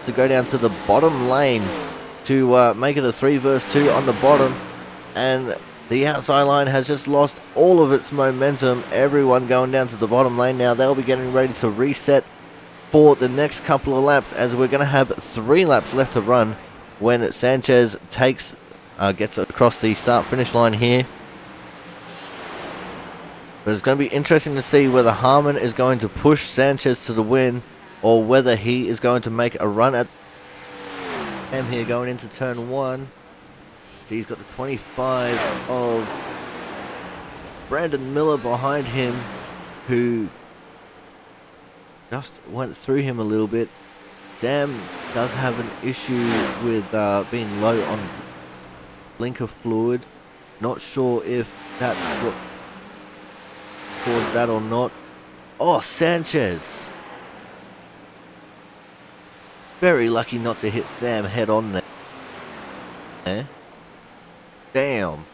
to go down to the bottom lane to make it a 3 versus 2 on the bottom, and the outside line has just lost all of its momentum. Everyone going down to the bottom lane now. They'll be getting ready to reset for the next couple of laps, as we're going to have 3 laps left to run when Sanchez gets across the start-finish line here. But it's going to be interesting to see whether Harmon is going to push Sanchez to the win, or whether he is going to make a run at him here going into turn 1. So he's got the 25 of Brandon Miller behind him, who just went through him a little bit. Sam does have an issue with being low on blinker fluid. Not sure if that's what caused that or not. Oh, Sanchez. Very lucky not to hit Sam head on there. Damn.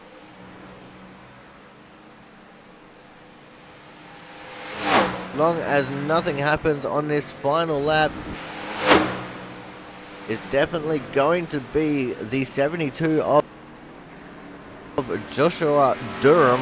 Long as nothing happens on this final lap, it's definitely going to be the 72 of Joshua Durham.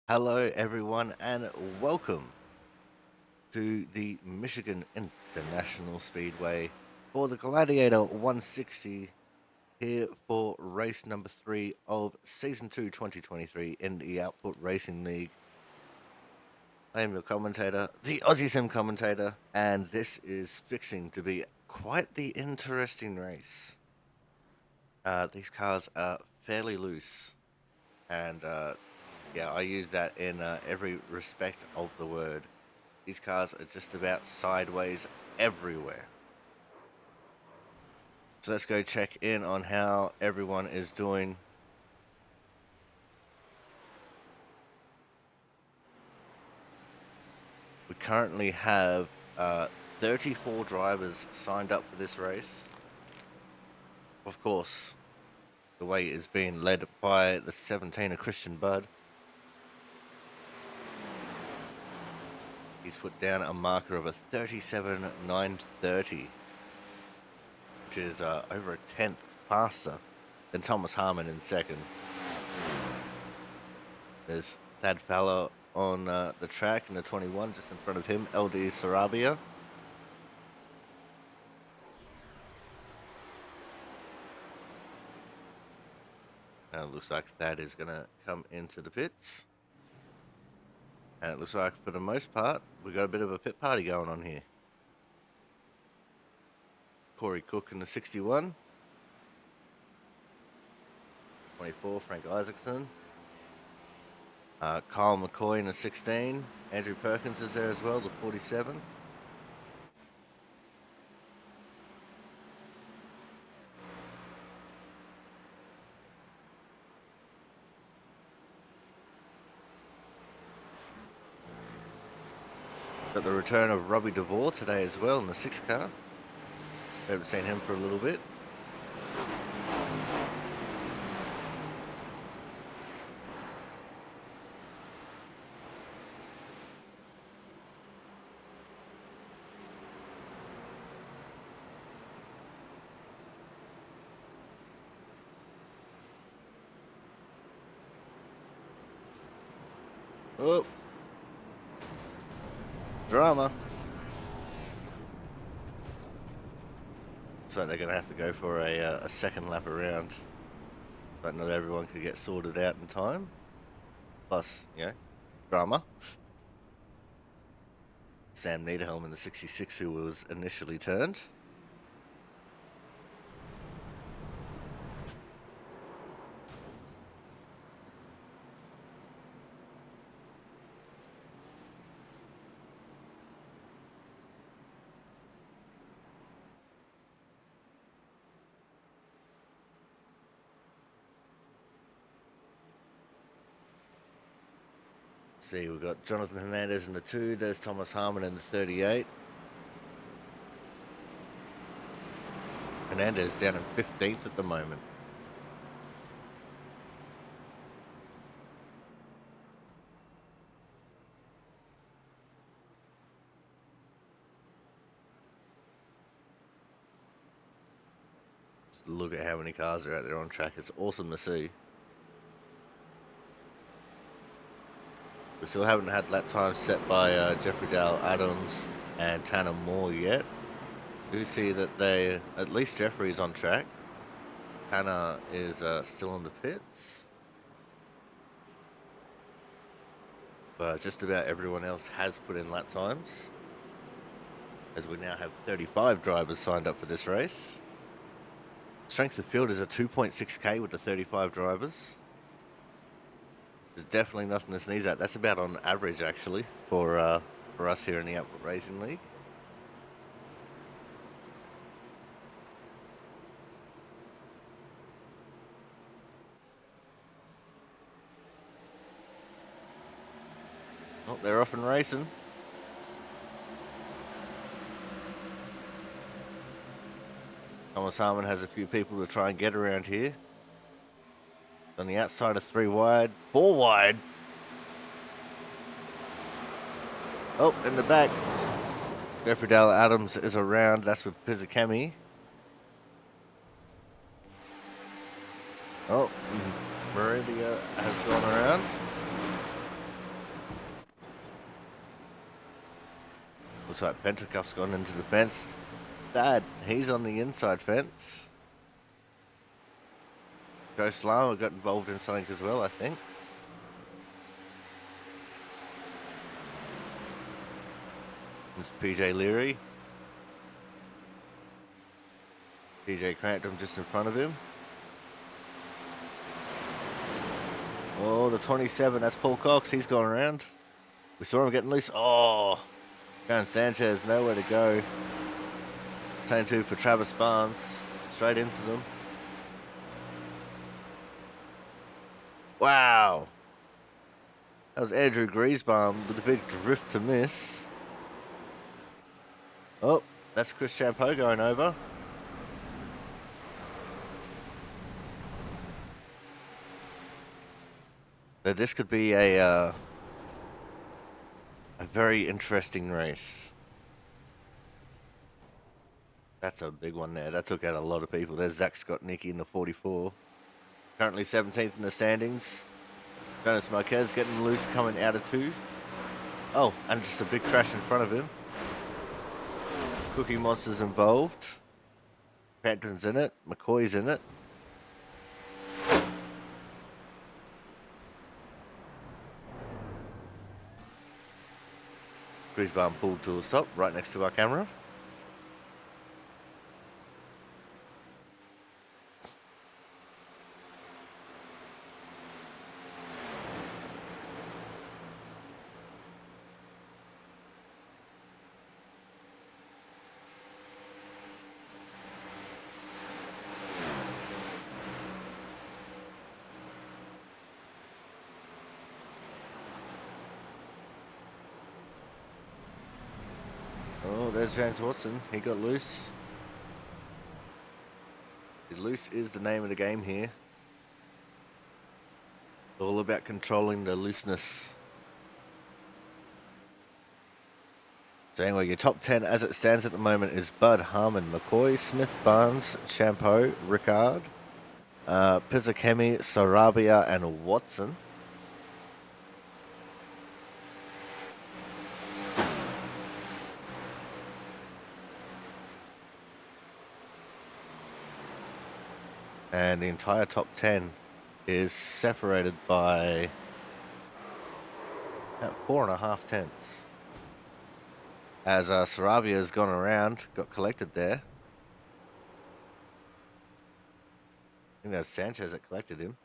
Hello everyone and welcome to the Michigan International Speedway for the Gladiator 160 here for race number 3 of Season 2 2023 in the Output Racing League. I am your commentator, the Aussie Sim commentator, and this is fixing to be quite the interesting race. These cars are fairly loose, and yeah, I use that in every respect of the word. These cars are just about sideways everywhere. So let's go check in on how everyone is doing. We currently have 34 drivers signed up for this race. Of course, the way is being led by the 17er Christian Budd. He's put down a marker of a 37.930, which is over a tenth faster than Thomas Harmon in second. There's Thad Fowler on the track in the 21, just in front of him, LD Sarabia. Now it looks like Thad is going to come into the pits. And it looks like, for the most part, we've got a bit of a pit party going on here. Corey Cook in the 61. 24, Frank Isaacson. Kyle McCoy in the 16. Andrew Perkins is there as well, the 47. Got the return of Robbie DeVore today as well in the 6 car. We haven't seen him for a little bit. Oh, drama. So they're going to have to go for a second lap around. But not everyone could get sorted out in time. Plus, you know, drama. Sam Niederhelm in the 66, who was initially turned. See, we've got Jonathan Hernandez in the 2. There's Thomas Harmon in the 38. Hernandez down in 15th at the moment. Just look at how many cars are out there on track. It's awesome to see. We still haven't had lap times set by Jeffrey Dale Adams and Tanner Moore yet. Do see that at least Jeffrey's on track. Tanner is still in the pits. But just about everyone else has put in lap times, as we now have 35 drivers signed up for this race. Strength of field is a 2.6k with the 35 drivers. There's definitely nothing to sneeze at. That's about on average, actually, for us here in the Output Racing League. Oh, they're off and racing. Thomas Harmon has a few people to try and get around here. On the outside of 3 wide, 4 wide. Oh, in the back, Jeffrey Dale Adams is around. That's with Pizzakemi. Oh, Meridia has gone around. Looks like Pentacup's gone into the fence. Dad, he's on the inside fence. Joe Slama got involved in something as well, I think. It's PJ Leary. PJ Crampton just in front of him. Oh, the 27, that's Paul Cox. He's gone around. We saw him getting loose. Oh, Karen Sanchez, nowhere to go. Same two for Travis Barnes. Straight into them. Wow. That was Andrew Griesbaum with a big drift to miss. Oh, that's Chris Champeau going over. So this could be a very interesting race. That's a big one there. That took out a lot of people. There's Zach Scott Nicky in the 44. Currently 17th in the standings. Jonas Marquez getting loose coming out of 2. Oh, and just a big crash in front of him. Cookie Monster's involved. Crampton's in it. McCoy's in it. Griesbaum pulled to a stop right next to our camera. Oh, there's James Watson. He got loose. Loose is the name of the game here. All about controlling the looseness. So anyway, your top 10 as it stands at the moment is Bud, Harmon, McCoy, Smith, Barnes, Champeau, Ricard, Pizzakemi, Sarabia, and Watson. And the entire top 10 is separated by about 4.5 tenths. As Sarabia has gone around, got collected there. I think that's Sanchez that collected him.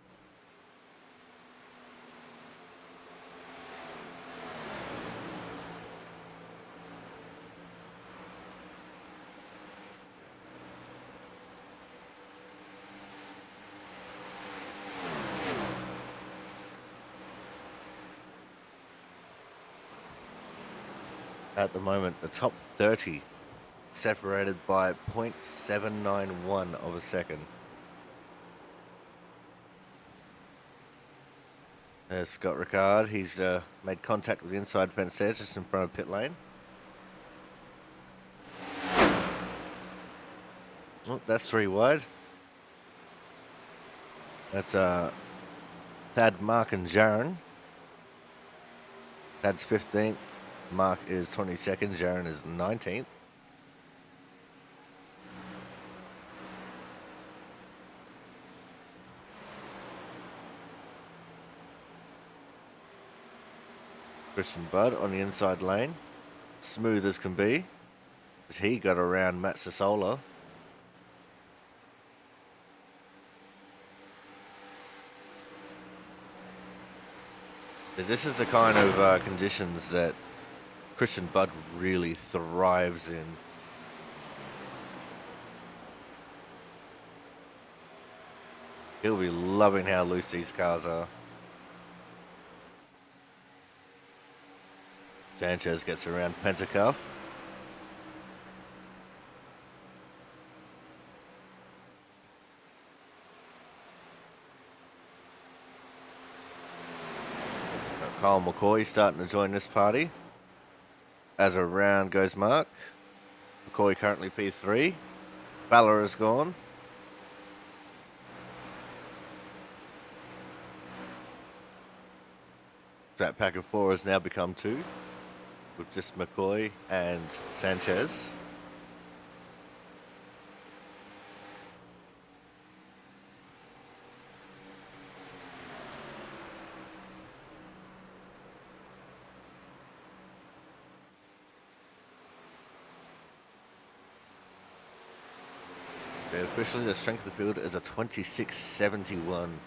At the moment, the top 30 separated by 0.791 of a second. There's Scott Ricard. He's made contact with the inside fence there, just in front of pit lane. Oh, that's 3 wide. That's Thad, Mark, and Jaron. Thad's 15th. Mark is 22nd. Jaron is 19th. Christian Budd on the inside lane. Smooth as can be, as he got around Matt Sassola. This is the kind of conditions that Christian Budd really thrives in. He'll be loving how loose these cars are. Sanchez gets around Pentacuff. Kyle McCoy starting to join this party. As around goes Mark. McCoy currently P3. Ballard is gone. That pack of 4 has now become 2. With just McCoy and Sanchez. Okay, officially the strength of the field is a 2671.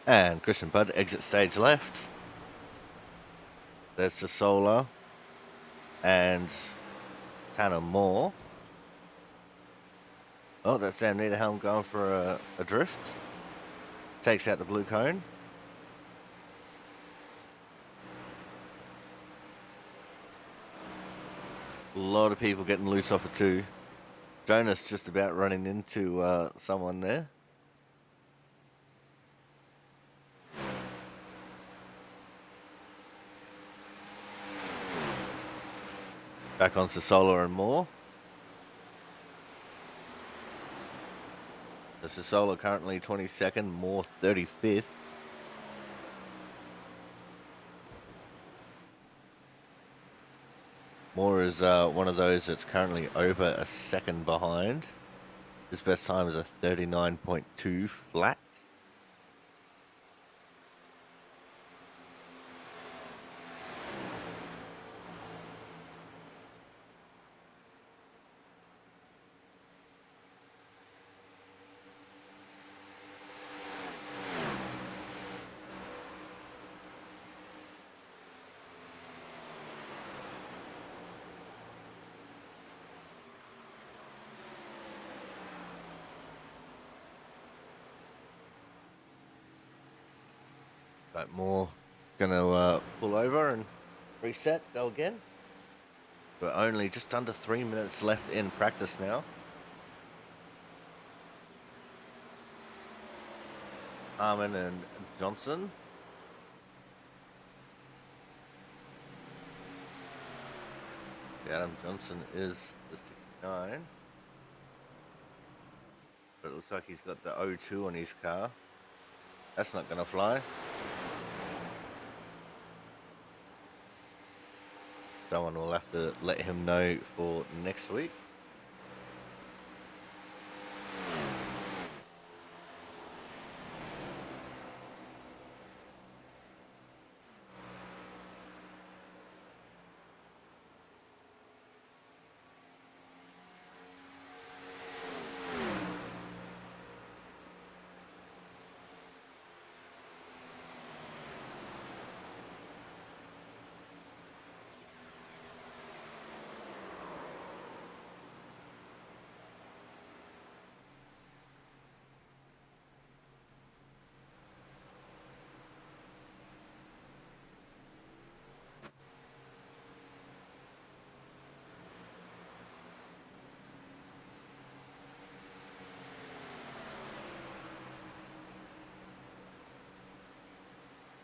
And Christian Budd exit stage left. There's the Solar and Tanner Moore. Oh, that's Sam Niederhelm going for a drift. Takes out the blue cone. A lot of people getting loose off it too. Jonas just about running into someone there. Back on Solar and Moore. The Solar currently 22nd, Moore 35th. Moore is one of those that's currently over a second behind. His best time is a 39.2 flat. But Moore gonna pull over and reset, go again. We're only just under 3 minutes left in practice now. Harmon and Johnson. Adam Johnson is the 69. But it looks like he's got the O2 on his car. That's not gonna fly. Someone will have to let him know for next week.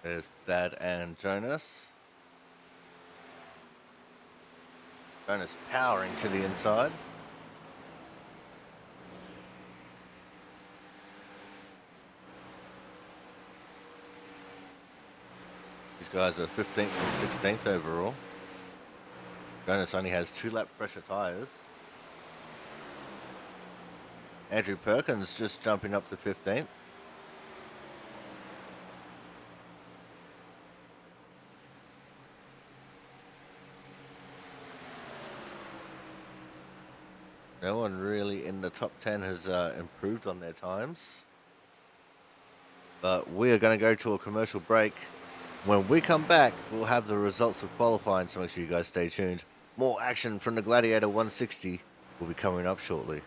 There's Dad and Jonas. Jonas powering to the inside. These guys are 15th and 16th overall. Jonas only has 2 lap fresher tyres. Andrew Perkins just jumping up to 15th. No one really in the top 10 has improved on their times. But we are going to go to a commercial break. When we come back, we'll have the results of qualifying, so make sure you guys stay tuned. More action from the Gladiator 160 will be coming up shortly.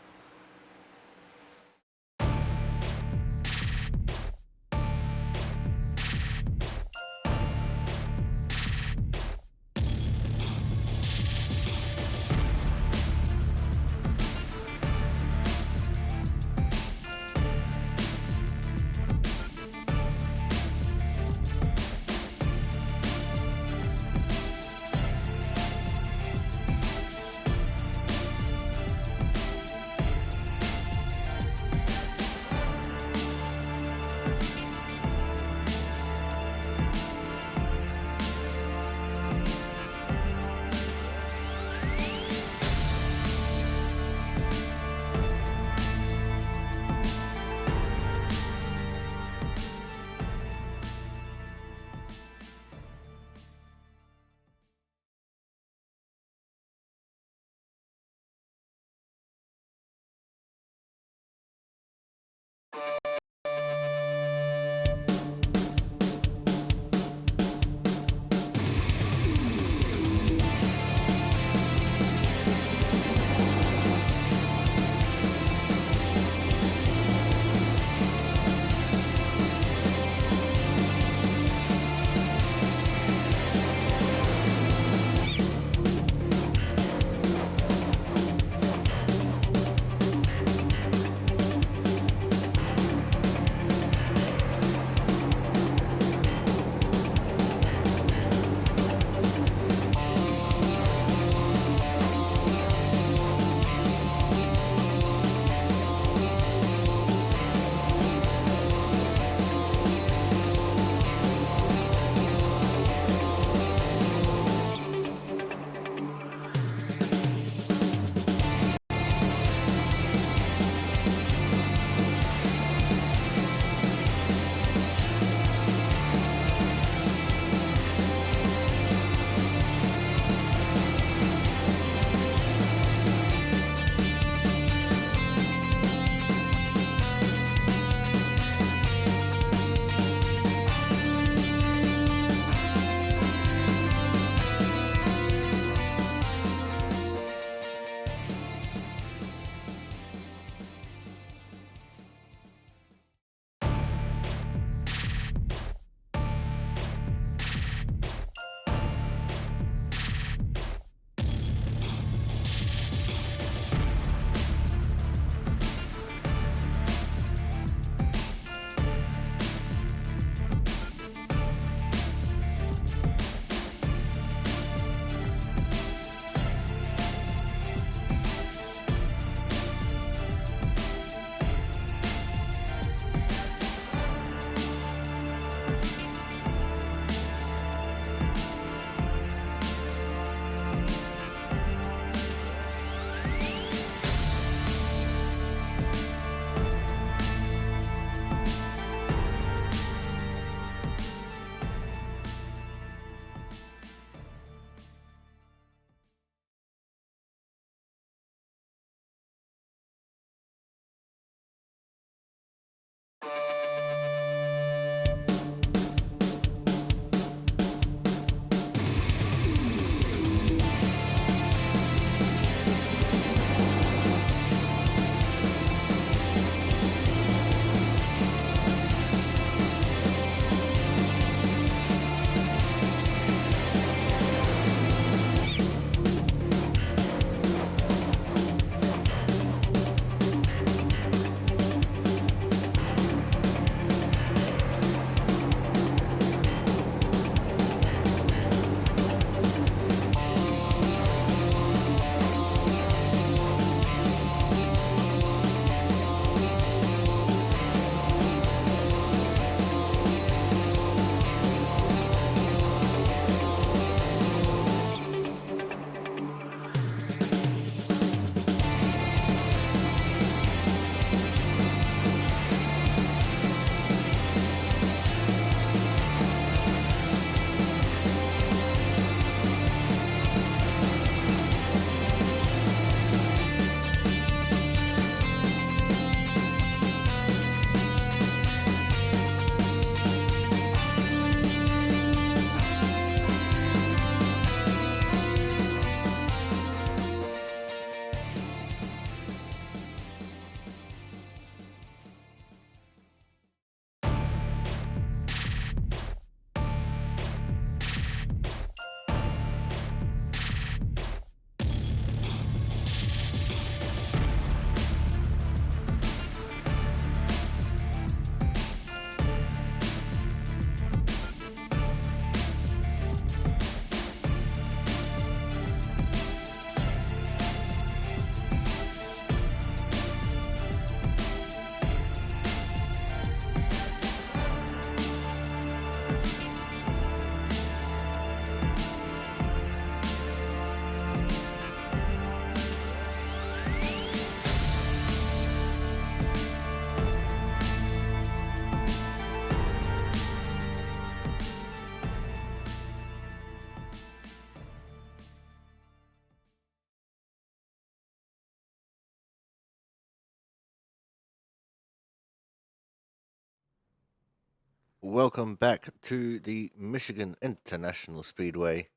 welcome back to the Michigan International Speedway,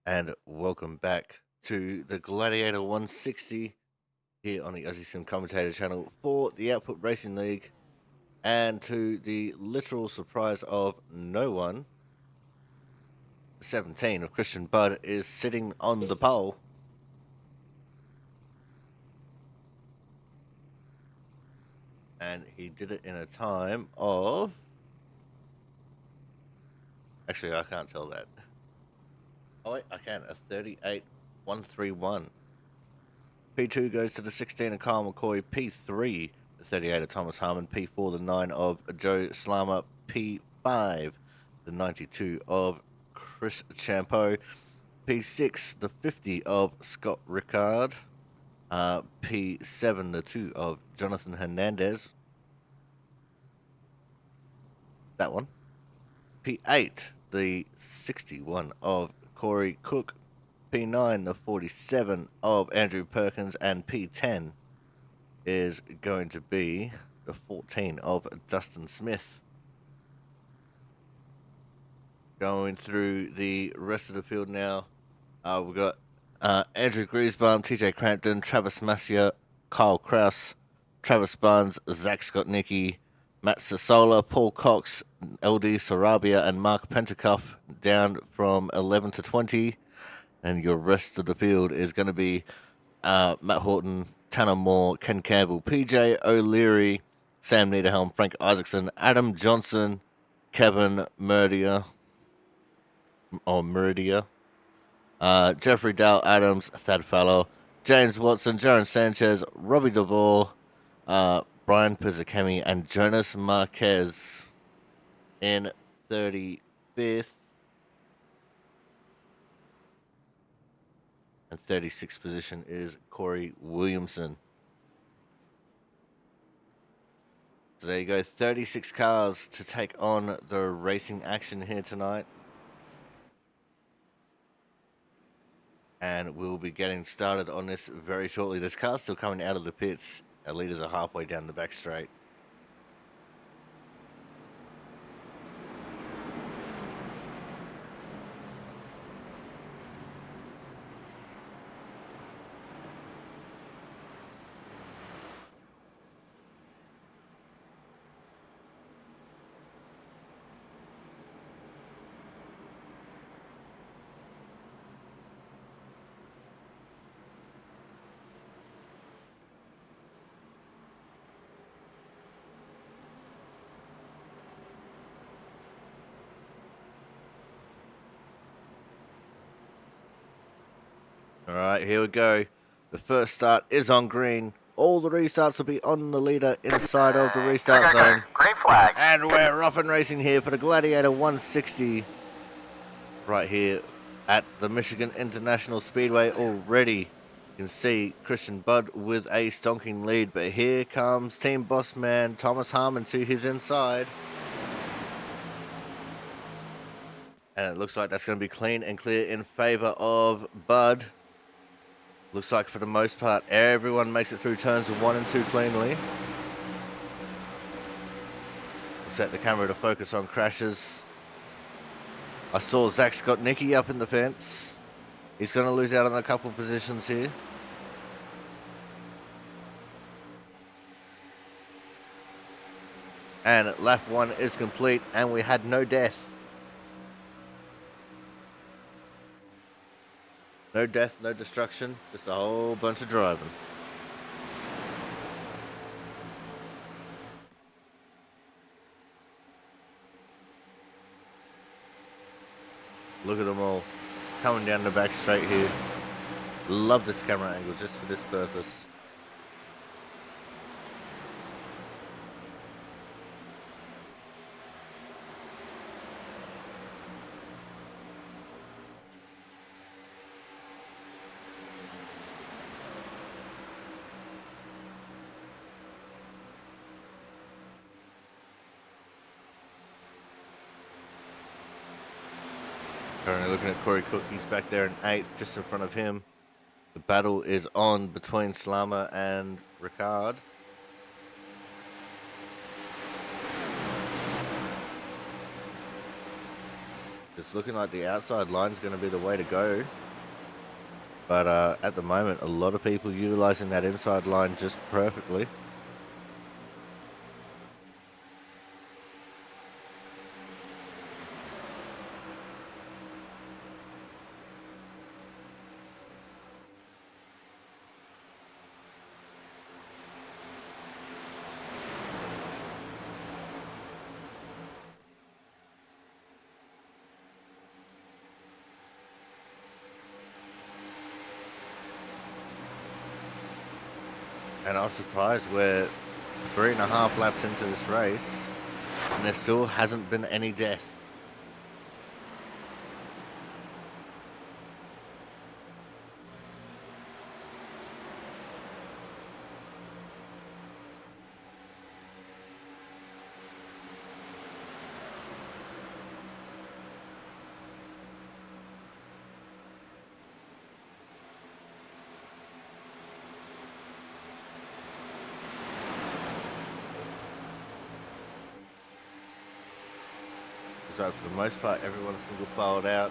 and welcome back to the Gladiator 160 here on the Aussie Sim Commentator channel for the Output Racing League, and to the literal surprise of no one, 17 of Christian Budd is sitting on the pole. And he did it in a time of... Actually, I can't tell that. Oh, wait, I can. A 38.131. P2 goes to the 16 of Kyle McCoy. P3, the 38 of Thomas Harmon. P4, the 9 of Joe Slammer. P5, the 92 of Chris Champeau. P6, the 50 of Scott Rickard. P7, the 2 of Jonathan Hernandez. That one. P8, the 61 of Corey Cook. P9, the 47 of Andrew Perkins. And P10 is going to be the 14 of Dustin Smith. Going through the rest of the field now, we've got Andrew Griesbaum, TJ Crampton, Travis Massia, Kyle Kraus, Travis Barnes, Zach Scottnicki, Matt Sasola, Paul Cox, LD Sarabia, and Mark Pentacuff down from 11 to 20. And your rest of the field is going to be Matt Horton, Tanner Moore, Ken Campbell, PJ O'Leary, Sam Niederhelm, Frank Isaacson, Adam Johnson, Kevin Murdia, Jeffrey Dale Adams, Thad Fallow, James Watson, Jaron Sanchez, Robbie DeVore, Brian Pizzacami, and Jonas Marquez in 35th. And 36th position is Corey Williamson. So there you go, 36 cars to take on the racing action here tonight. And we'll be getting started on this very shortly. This car's still coming out of the pits. Our leaders are halfway down the back straight. All right, here we go. The first start is on green. All the restarts will be on the leader inside of the restart zone. Green flag. And we're off and racing here for the Gladiator 160. Right here at the Michigan International Speedway already. You can see Christian Budd with a stonking lead. But here comes team boss man Thomas Harmon to his inside. And it looks like that's going to be clean and clear in favor of Budd. Looks like for the most part, everyone makes it through turns 1 and 2 cleanly. We'll set the camera to focus on crashes. I saw Zach Scottnicki up in the fence. He's going to lose out on a couple of positions here. And lap 1 is complete, and we had no death. No death, no destruction, just a whole bunch of driving. Look at them all coming down the back straight here. Love this camera angle just for this purpose. Currently looking at Corey Cook, he's back there in 8th, just in front of him. The battle is on between Slammer and Ricard. It's looking like the outside line's going to be the way to go. But at the moment, a lot of people utilizing that inside line just perfectly. And I'm surprised we're 3.5 laps into this race and there still hasn't been any death. So for the most part, everyone's single filed out.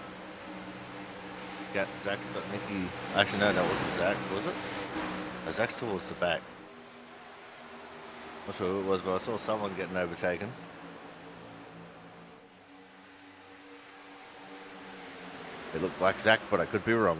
Zach's got Nicky. Actually, no, that wasn't Zach, was it? No, Zach's towards the back. Not sure who it was, but I saw someone getting overtaken. It looked like Zach, but I could be wrong.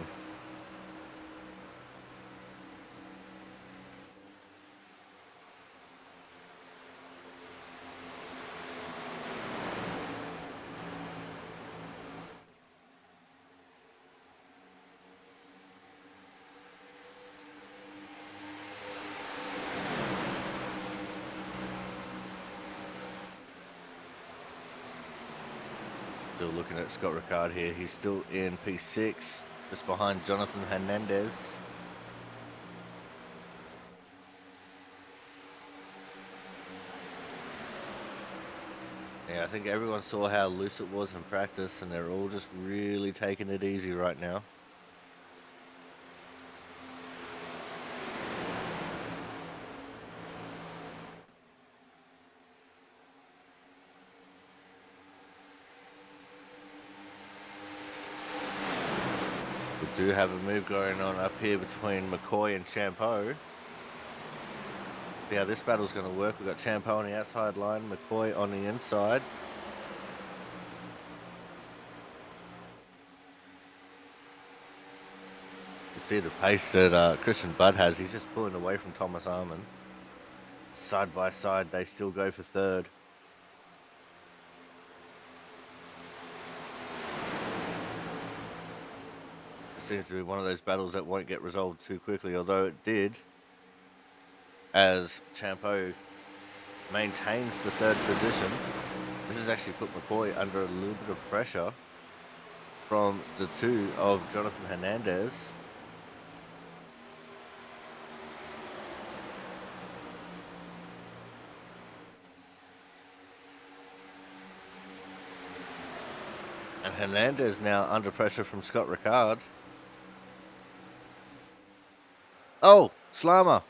Still looking at Scott Ricard here. He's still in P6, just behind Jonathan Hernandez. Yeah, I think everyone saw how loose it was in practice, and they're all just really taking it easy right now. We do have a move going on up here between McCoy and Champeau. Yeah, this battle's going to work. We've got Champeau on the outside line, McCoy on the inside. You see the pace that Christian Budd has. He's just pulling away from Thomas Arman. Side by side, they still go for third. It seems to be one of those battles that won't get resolved too quickly, although it did, as Champeau maintains the third position. This has actually put McCoy under a little bit of pressure from the two of Jonathan Hernandez. And Hernandez now under pressure from Scott Ricard. Oh, Slammer.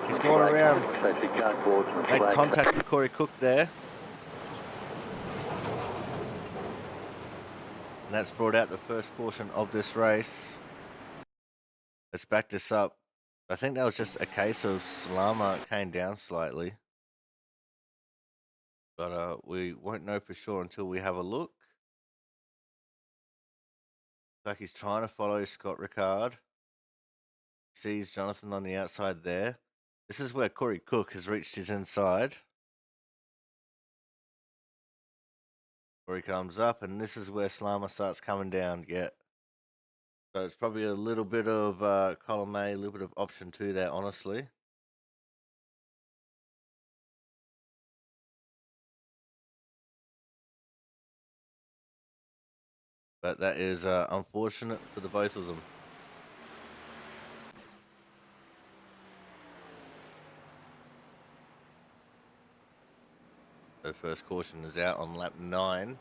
He's going around. Made contact with Corey Cook there. And that's brought out the first caution of this race. Let's back this up. I think that was just a case of Slammer came down slightly. But we won't know for sure until we have a look. Like he's trying to follow Scott Ricard. Sees Jonathan on the outside there. This is where Corey Cook has reached his inside. Where he comes up, and this is where Slammer starts coming down. Yeah. So it's probably a little bit of column A, a little bit of option 2 there, honestly. But that is unfortunate for the both of them. The first caution is out on lap 9.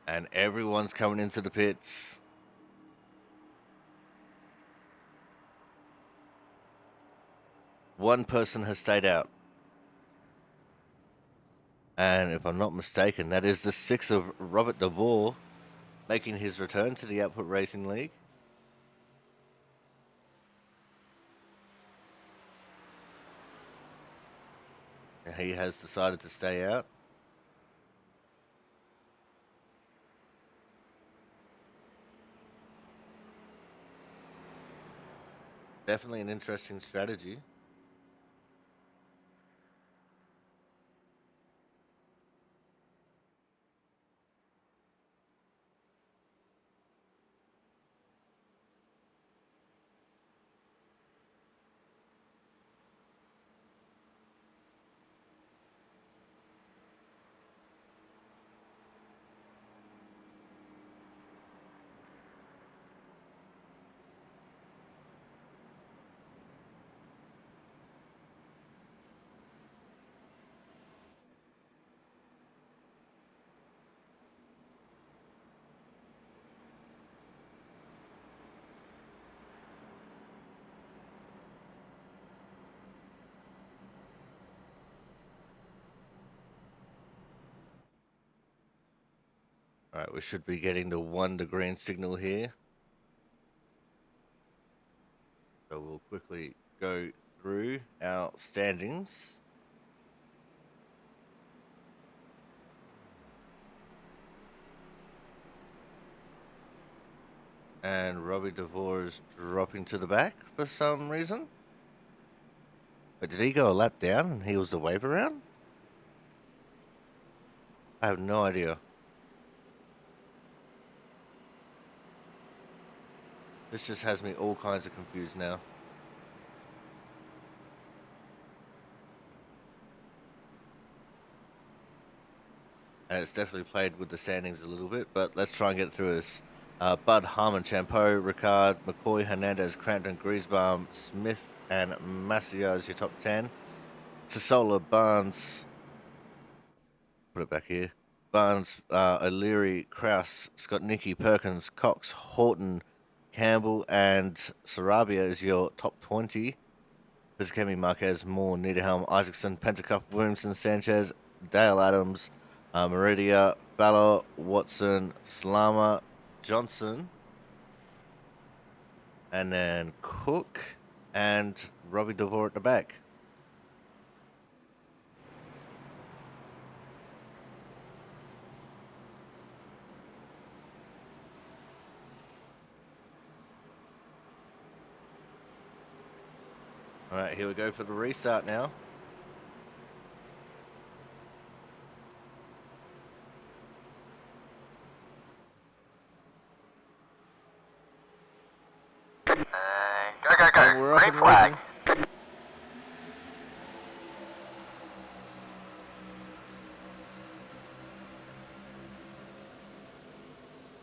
And everyone's coming into the pits. One person has stayed out. And if I'm not mistaken, that is the 6 of Robert DeVore making his return to the Output Racing League. And he has decided to stay out. Definitely an interesting strategy. All right, we should be getting the 1 to green signal here. So we'll quickly go through our standings. And Robbie DeVore is dropping to the back for some reason. But did he go a lap down and he was the wave around? I have no idea. This just has me all kinds of confused now. And it's definitely played with the standings a little bit, but let's try and get through this. Bud, Harmon, Champeau, Ricard, McCoy, Hernandez, Crampton, Griesbaum, Smith, and Massio is your top 10. Sasola, Barnes, put it back here. Barnes, O'Leary, Kraus, Scott Nicky, Perkins, Cox, Horton, Campbell, and Sarabia is your top 20. Pizkemi, Marquez, Moore, Niederhelm, Isaacson, Pentacuff, Williamson, Sanchez, Dale Adams, Meridia, Ballor, Watson, Slama, Johnson, and then Cook and Robbie DeVore at the back. All right, here we go for the restart now. Go. And we're off Green and flag. racing.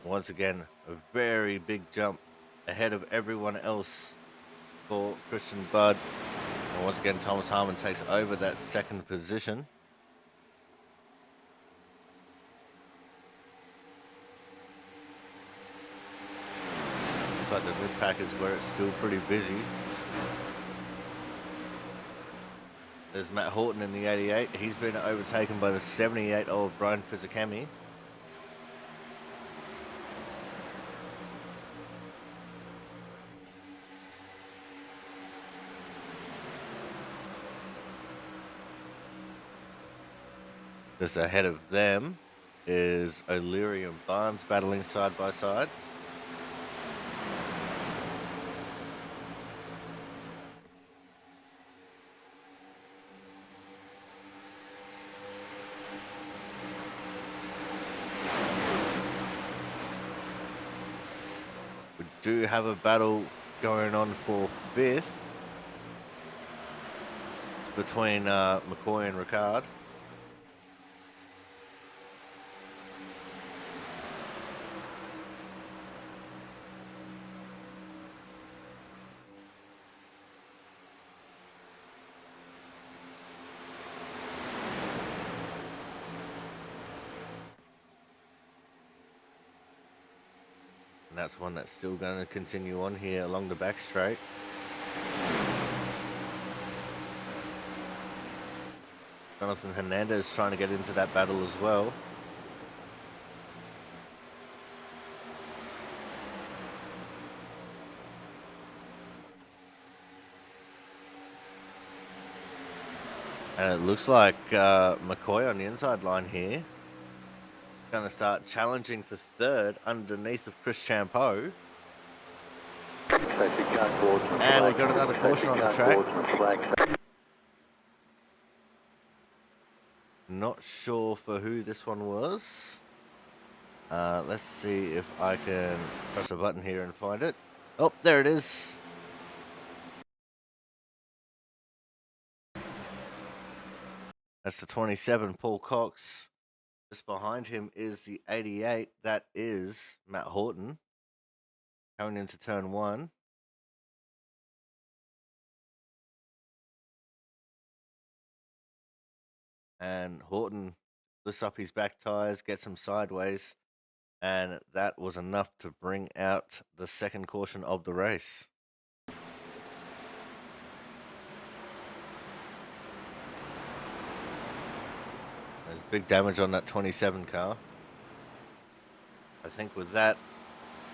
Once again, a very big jump ahead of everyone else for Christian Budd. And once again, Thomas Harmon takes over that second position. Looks like the mid-pack is where it's still pretty busy. There's Matt Horton in the 88. He's been overtaken by the 78 of Brian Pizzacami. Just ahead of them is O'Leary and Barnes battling side by side. We do have a battle going on for fifth. It's between McCoy and Ricard. That's one that's still going to continue on here along the back straight. Jonathan Hernandez trying to get into that battle as well. And it looks like McCoy on the inside line here. Going to start challenging for third underneath of Chris Champeau. And we've got another caution on the track. Not sure for who this one was. Let's see if I can press a button here and find it. Oh, there it is. That's the 27, Paul Cox. Just behind him is the 88. That is Matt Horton. Coming into turn 1. And Horton lifts up his back tires, gets him sideways. And that was enough to bring out the second caution of the race. There's big damage on that 27 car. I think with that,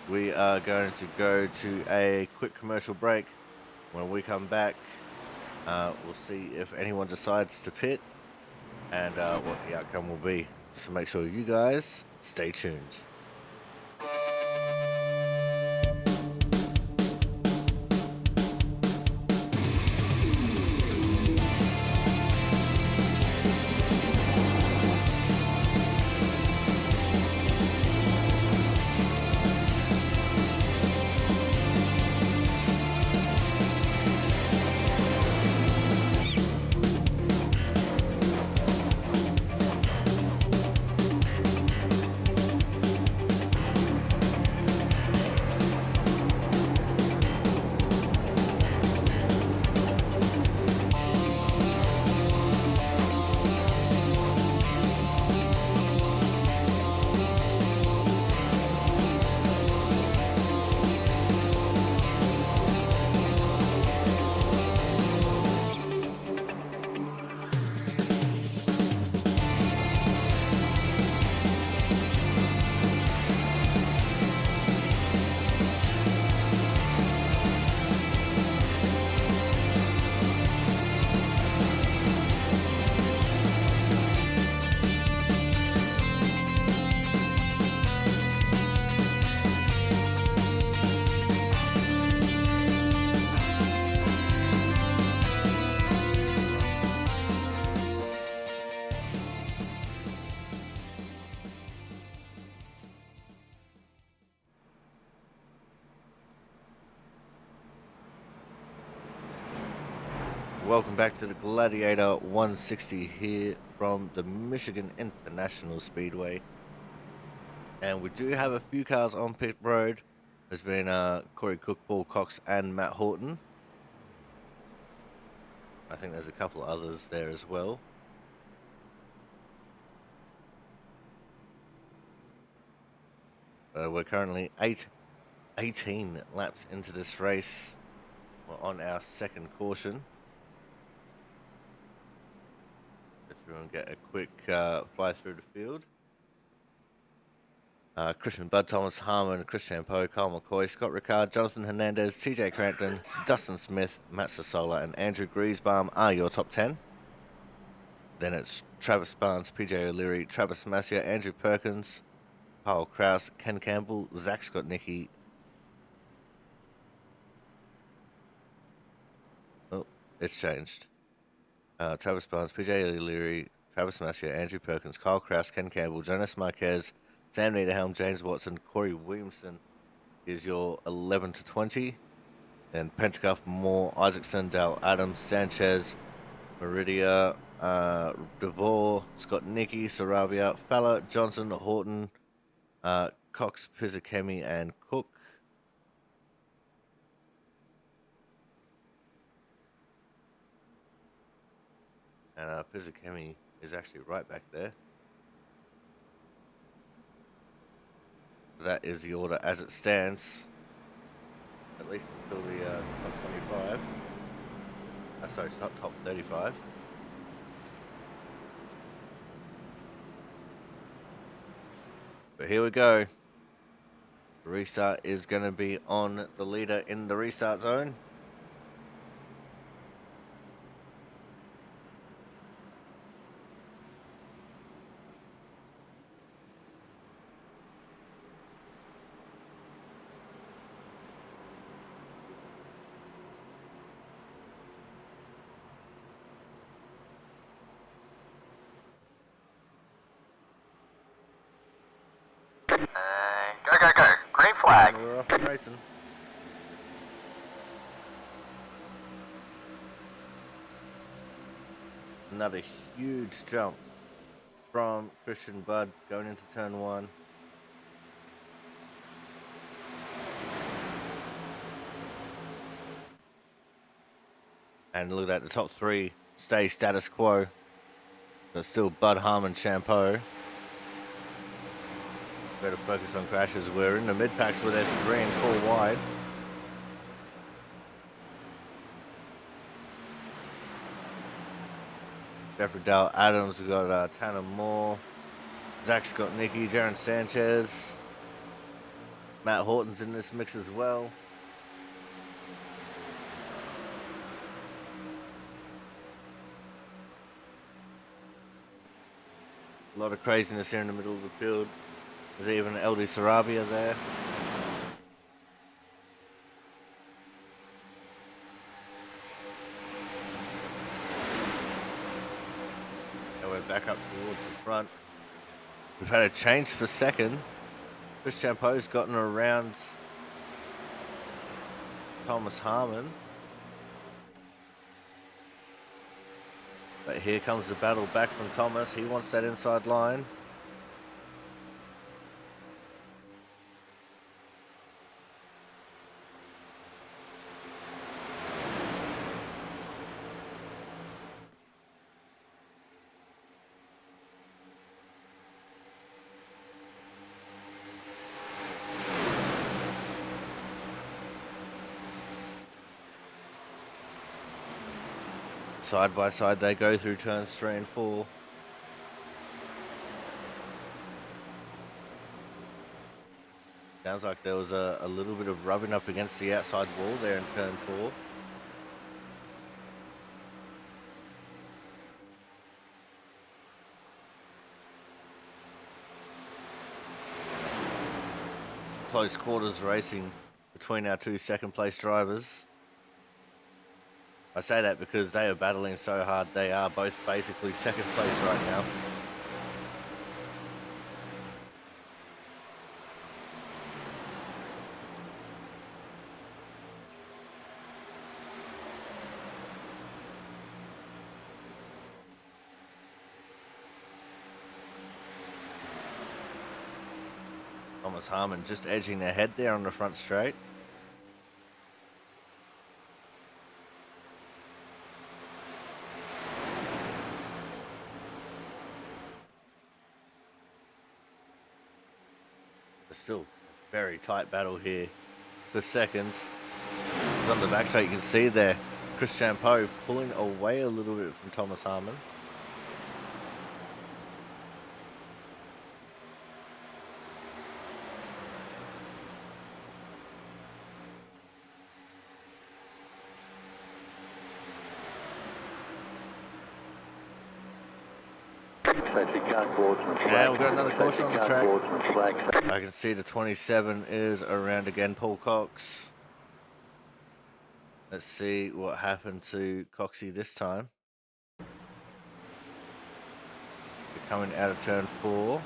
we are going to go to a quick commercial break. When we come back, we'll see if anyone decides to pit and what the outcome will be. So make sure you guys stay tuned. Welcome back to the Gladiator 160 here from the Michigan International Speedway. And we do have a few cars on pit road. There's been Corey Cook, Paul Cox, and Matt Horton. I think there's a couple others there as well. We're currently 18 laps into this race. We're on our second caution. Everyone get a quick fly through the field. Christian Bud Thomas, Harmon, Chris Champeau, Kyle McCoy, Scott Ricard, Jonathan Hernandez, TJ Crampton, Dustin Smith, Matt Sasola, and Andrew Griesbaum are your top 10. Then it's Travis Barnes, PJ O'Leary, Travis Massia, Andrew Perkins, Kyle Kraus, Ken Campbell, Zach Scott-Nicky. Oh, it's changed. Travis Barnes, PJ O'Leary, Travis Massia, Andrew Perkins, Kyle Kraus, Ken Campbell, Jonas Marquez, Sam Niederhelm, James Watson, Corey Williamson is your 11 to 20. Then Pentacuff, Moore, Isaacson, Dale Adams, Sanchez, Meridia, DeVore, Scott-Nicky, Sarabia, Fowler, Johnson, Horton, Cox, Pizzacchemi, and Cook. And Pizzacchemi is actually right back there. That is the order as it stands, at least until the top 25. Sorry, it's not top 35. But here we go. The restart is going to be on the leader in the restart zone. Go. Green flag. And we're off and racing. Another huge jump from Christian Budd going into turn 1. And look at that, the top 3 stay status quo. But still Bud, Harmon, Champeau. Better focus on crashes. We're in the mid packs with they're 3 and 4 wide. Jeffrey Dale Adams, we've got Tanner Moore. Zach's got Nicky, Jaron Sanchez. Matt Horton's in this mix as well. A lot of craziness here in the middle of the field. There's even LD Sarabia there. And we're back up towards the front. We've had a change for second. Chris Champeau's gotten around Thomas Harmon. But here comes the battle back from Thomas. He wants that inside line. Side by side they go through turns 3 and 4. Sounds like there was a little bit of rubbing up against the outside wall there in turn 4. Close quarters racing between our 2 second place drivers. I say that because they are battling so hard. They are both basically second place right now. Thomas Harmon just edging ahead there on the front straight. Still very tight battle here for seconds. It's on the back straight, you can see there Chris Champeau pulling away a little bit from Thomas Harmon. And we've got another caution on the track. I can see the 27 is around again, Paul Cox. Let's see what happened to Coxie this time. We're coming out of turn 4.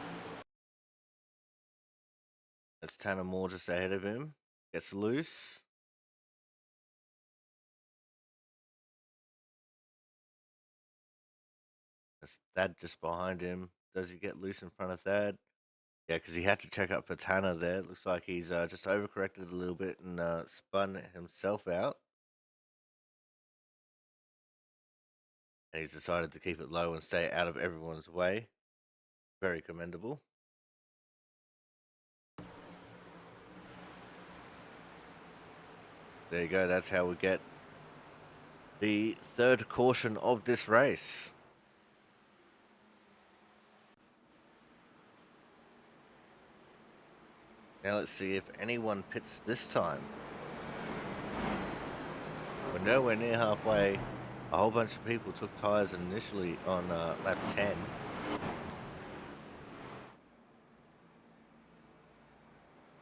That's Tanner Moore just ahead of him. Gets loose. That's Thad just behind him. Does he get loose in front of Thad? Yeah, because he had to check up for Tanner there. It looks like he's just overcorrected a little bit and spun himself out. And he's decided to keep it low and stay out of everyone's way. Very commendable. There you go. That's how we get the third caution of this race. Now let's see if anyone pits this time. We're nowhere near halfway. A whole bunch of people took tyres initially on lap 10.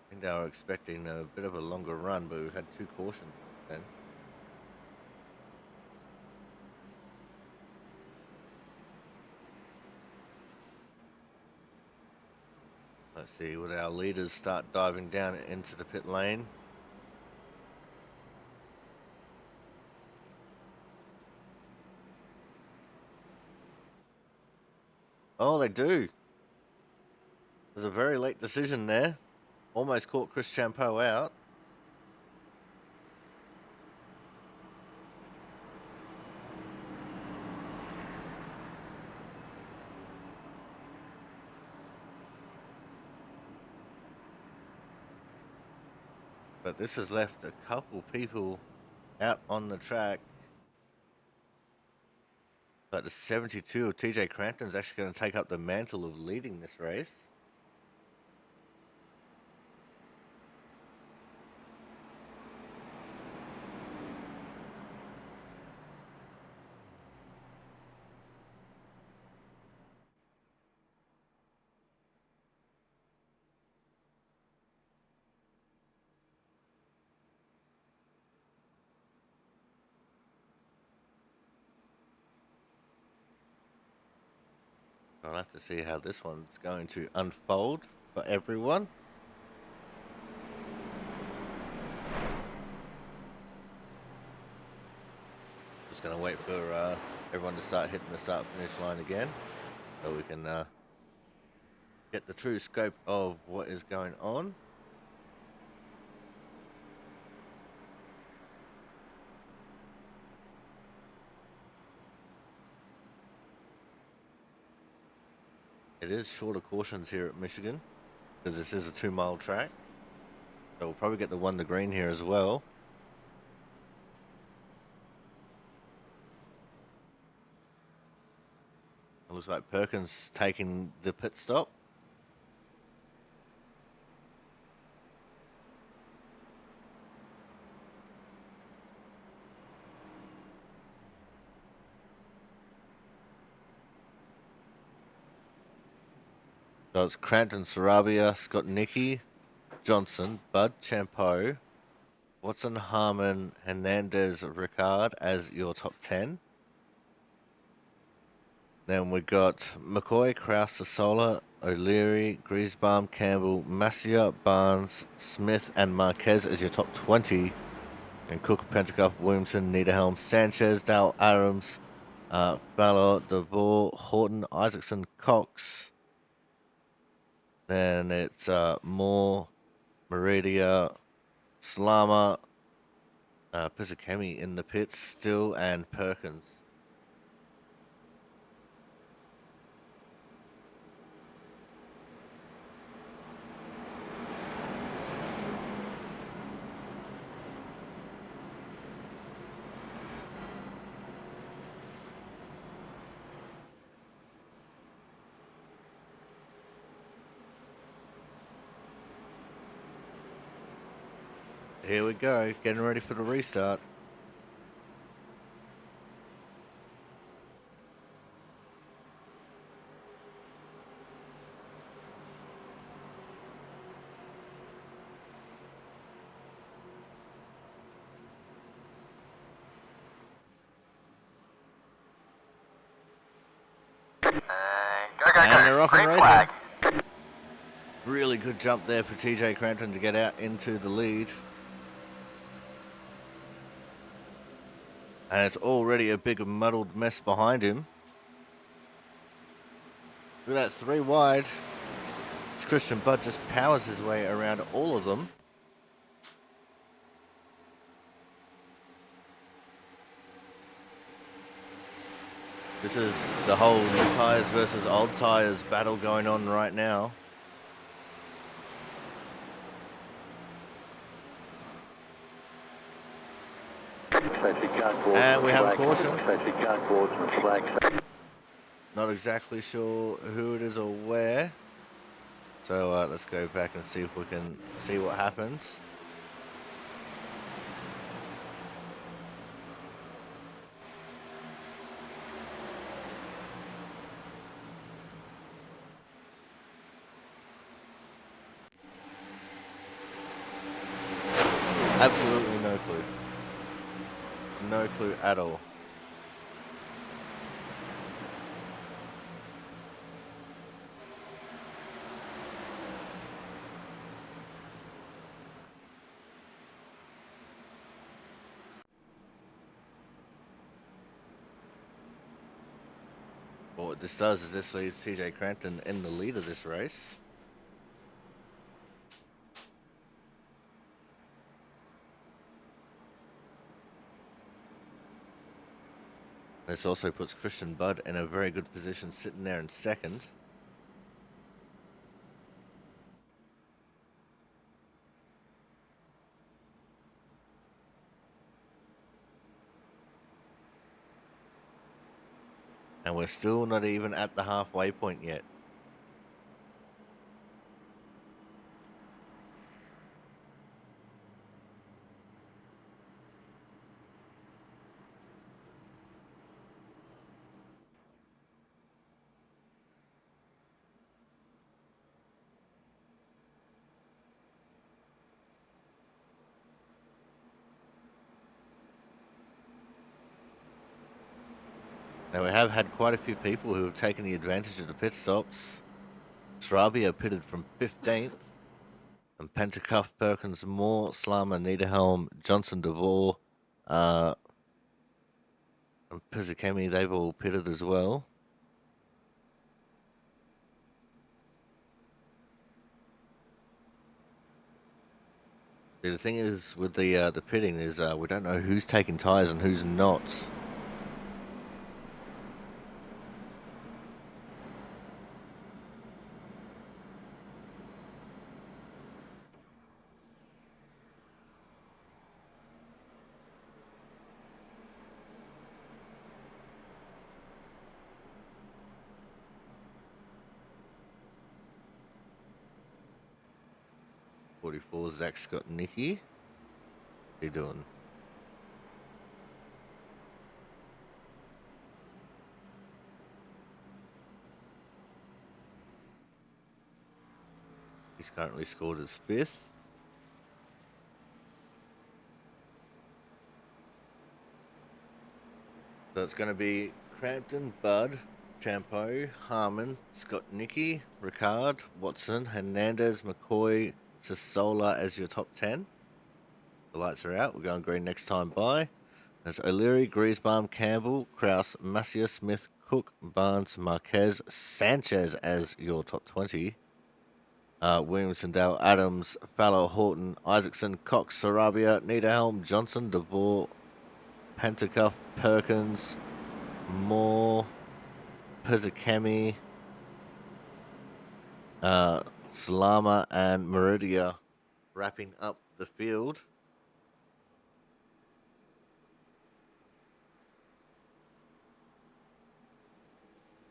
I think they were expecting a bit of a longer run, but we've had 2 cautions then. Let's see, would our leaders start diving down into the pit lane? Oh, they do. There's a very late decision there. Almost caught Chris Champeau out. But this has left a couple people out on the track. But the 72 of TJ Crampton's actually going to take up the mantle of leading this race. I'll have to see how this one's going to unfold for everyone. Just going to wait for everyone to start hitting the start finish line again so we can get the true scope of what is going on. It is shorter cautions here at Michigan because this is a 2-mile track. So we'll probably get the 1 to green here as well. It looks like Perkins taking the pit stop. So it's Cranton, Sarabia, Scott Nicky, Johnson, Bud, Champeau, Watson, Harmon, Hernandez, Ricard as your top 10. Then we got McCoy, Kraus, Sola, O'Leary, Griesbaum, Campbell, Massia, Barnes, Smith, and Marquez as your top 20. And Cook, Pentecoff, Williamson, Niederhelm, Sanchez, Dale Adams, Ballard, DeVore, Horton, Isaacson, Cox. Then it's Moore, Meridia, Slama, Pisakemi in the pits still, and Perkins. Here we go, getting ready for the restart. And they're off and racing. Really good jump there for TJ Crampton to get out into the lead. And it's already a big muddled mess behind him. Look at that, 3 wide. It's Christian Budd just powers his way around all of them. This is the whole new tyres versus old tyres battle going on right now. And we have a caution. Not exactly sure who it is or where. So let's go back and see if we can see what happens. Absolutely no clue. No clue at all. Well, what this does is this leaves TJ Crampton in the lead of this race. This also puts Christian Budd in a very good position, sitting there in second. And we're still not even at the halfway point yet. Now, we have had quite a few people who have taken the advantage of the pit stops. Sarabia pitted from 15th. And Pentacuff, Perkins, Moore, Slama, Niederhelm, Johnson, DeVore, and Pizzacemi, they've all pitted as well. The thing is with the pitting is we don't know who's taking tyres and who's not. Zach Scott Nicky. How you doing? He's currently scored as 5th. So it's going to be Crampton, Budd, Champo, Harmon, Scott Nicky, Ricard, Watson, Hernandez, McCoy, Sassola as your top 10. The lights are out. We're going green next time by. There's O'Leary, Griesbaum, Campbell, Kraus, Massier, Smith, Cook, Barnes, Marquez, Sanchez as your top 20. Williamson, Dale, Adams, Fallow, Horton, Isaacson, Cox, Sarabia, Niederhelm, Johnson, DeVore, Pentacuff, Perkins, Moore, Pizzacemi, Salama, and Meridia wrapping up the field.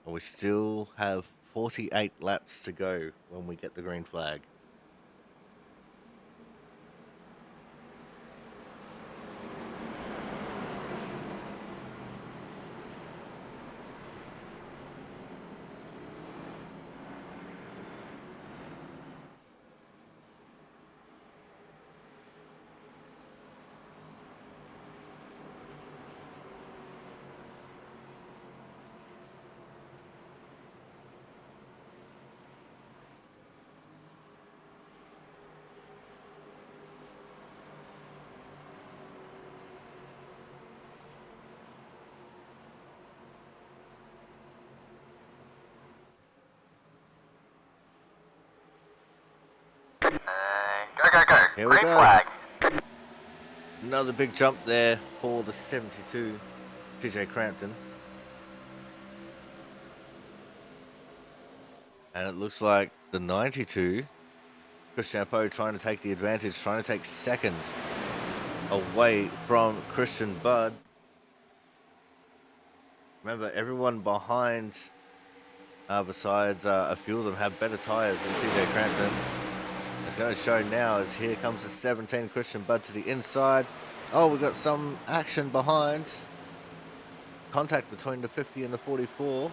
And we still have 48 laps to go when we get the green flag. Go. Here we Green go. flag. Another big jump there for the 72, TJ Crampton. And it looks like the 92, Christian Poe trying to take the advantage, trying to take second away from Christian Budd. Remember, everyone behind, besides a few of them, have better tyres than TJ Crampton. It's going to show now as here comes the 17 Christian Bud to the inside. Oh, we've got some action behind. Contact between the 50 and the 44.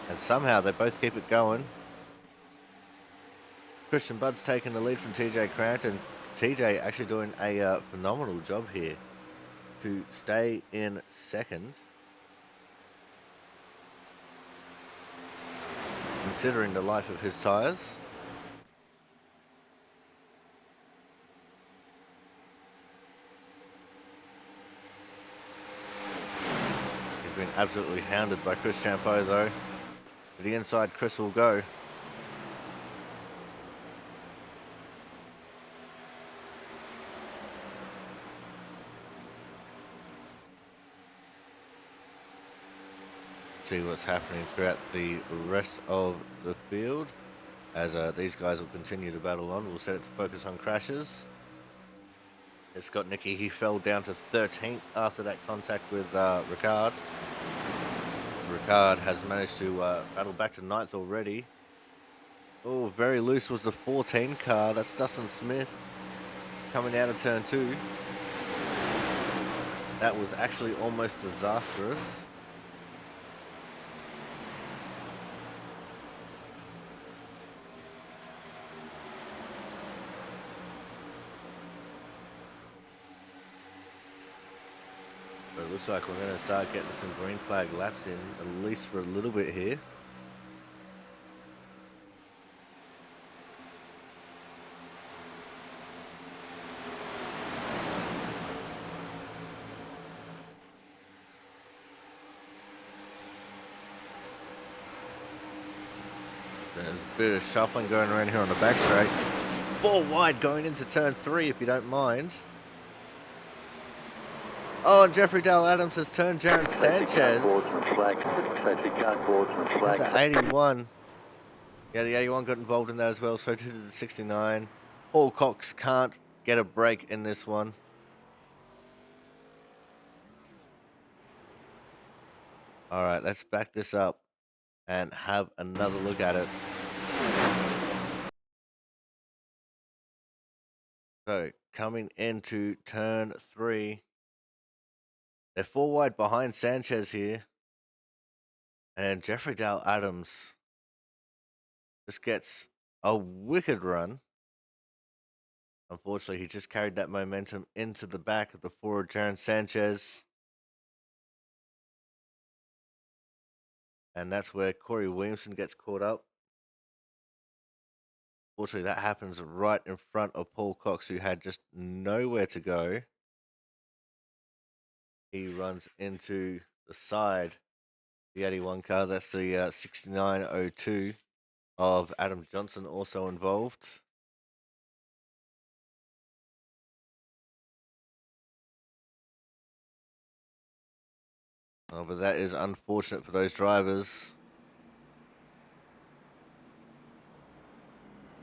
And somehow they both keep it going. Christian Bud's taking the lead from TJ Crampton. TJ actually doing a phenomenal job here to stay in second, considering the life of his tyres. He's been absolutely hounded by Chris Champeau though. To the inside, Chris will go. See what's happening throughout the rest of the field as these guys will continue to battle on. We'll set it to focus on crashes. It's got Nicky. He fell down to 13th after that contact with Ricard. Ricard has managed to battle back to 9th already. Oh, very loose was the 14 car. That's Dustin Smith coming out of turn 2. That was actually almost disastrous. But it looks like we're going to start getting some green flag laps in, at least for a little bit here. There's a bit of shuffling going around here on the back straight. 4 wide going into turn 3 if you don't mind. Oh, and Jeffrey Dale Adams has turned Jaron Sanchez into 81. Yeah, the 81 got involved in that as well, so did the 69. Paul Cox can't get a break in this one. All right, let's back this up and have another look at it. So, coming into turn 3. They're 4 wide behind Sanchez here. And Jeffrey Dale Adams just gets a wicked run. Unfortunately, he just carried that momentum into the back of the forward Jaron Sanchez. And that's where Corey Williamson gets caught up. Fortunately, that happens right in front of Paul Cox, who had just nowhere to go. He runs into the side, the 81 car. That's the 6902 of Adam Johnson also involved. Oh, but that is unfortunate for those drivers.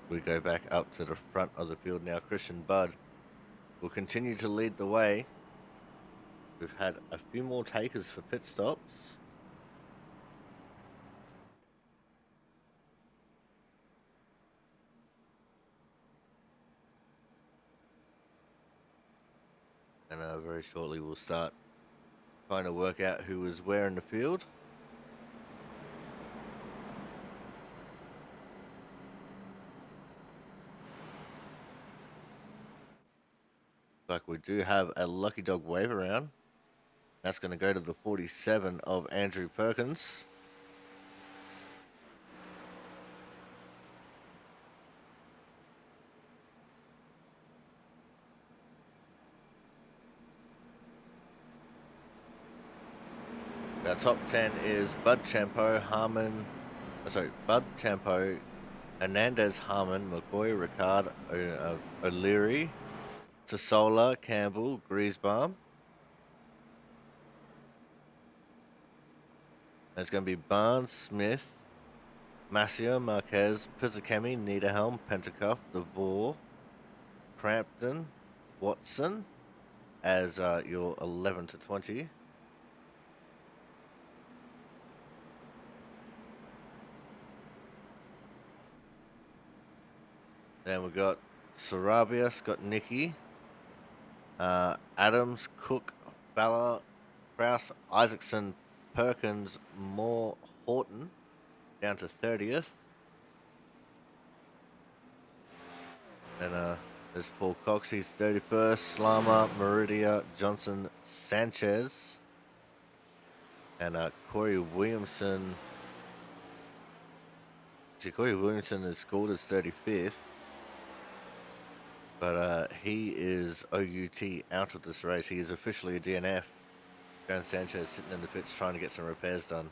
We go back up to the front of the field now. Christian Budd will continue to lead the way. We've had a few more takers for pit stops. And very shortly we'll start trying to work out who is where in the field. Like we do have a lucky dog wave around. That's going to go to the 47 of Andrew Perkins. Our top 10 is Bud Champeau, Bud Champeau, Hernandez, Harmon, McCoy, Ricard, O'Leary, Sasola, Campbell, Griesbaum. There's going to be Barnes, Smith, Massio, Marquez, Pizzakemi, Niederhelm, Pentacuff, DeVore, Crampton, Watson as your 11 to 20. Then we've got Sarabia, Scott Nicky, Adams, Cook, Ballard, Kraus, Isaacson, Perkins, Moore, Horton down to 30th. Then there's Paul Cox, he's 31st. Slama, Meridia, Johnson, Sanchez, and Corey Williamson. Actually, Corey Williamson has scored as 35th, but he is OUT out of this race. He is officially a DNF. John Sanchez sitting in the pits trying to get some repairs done.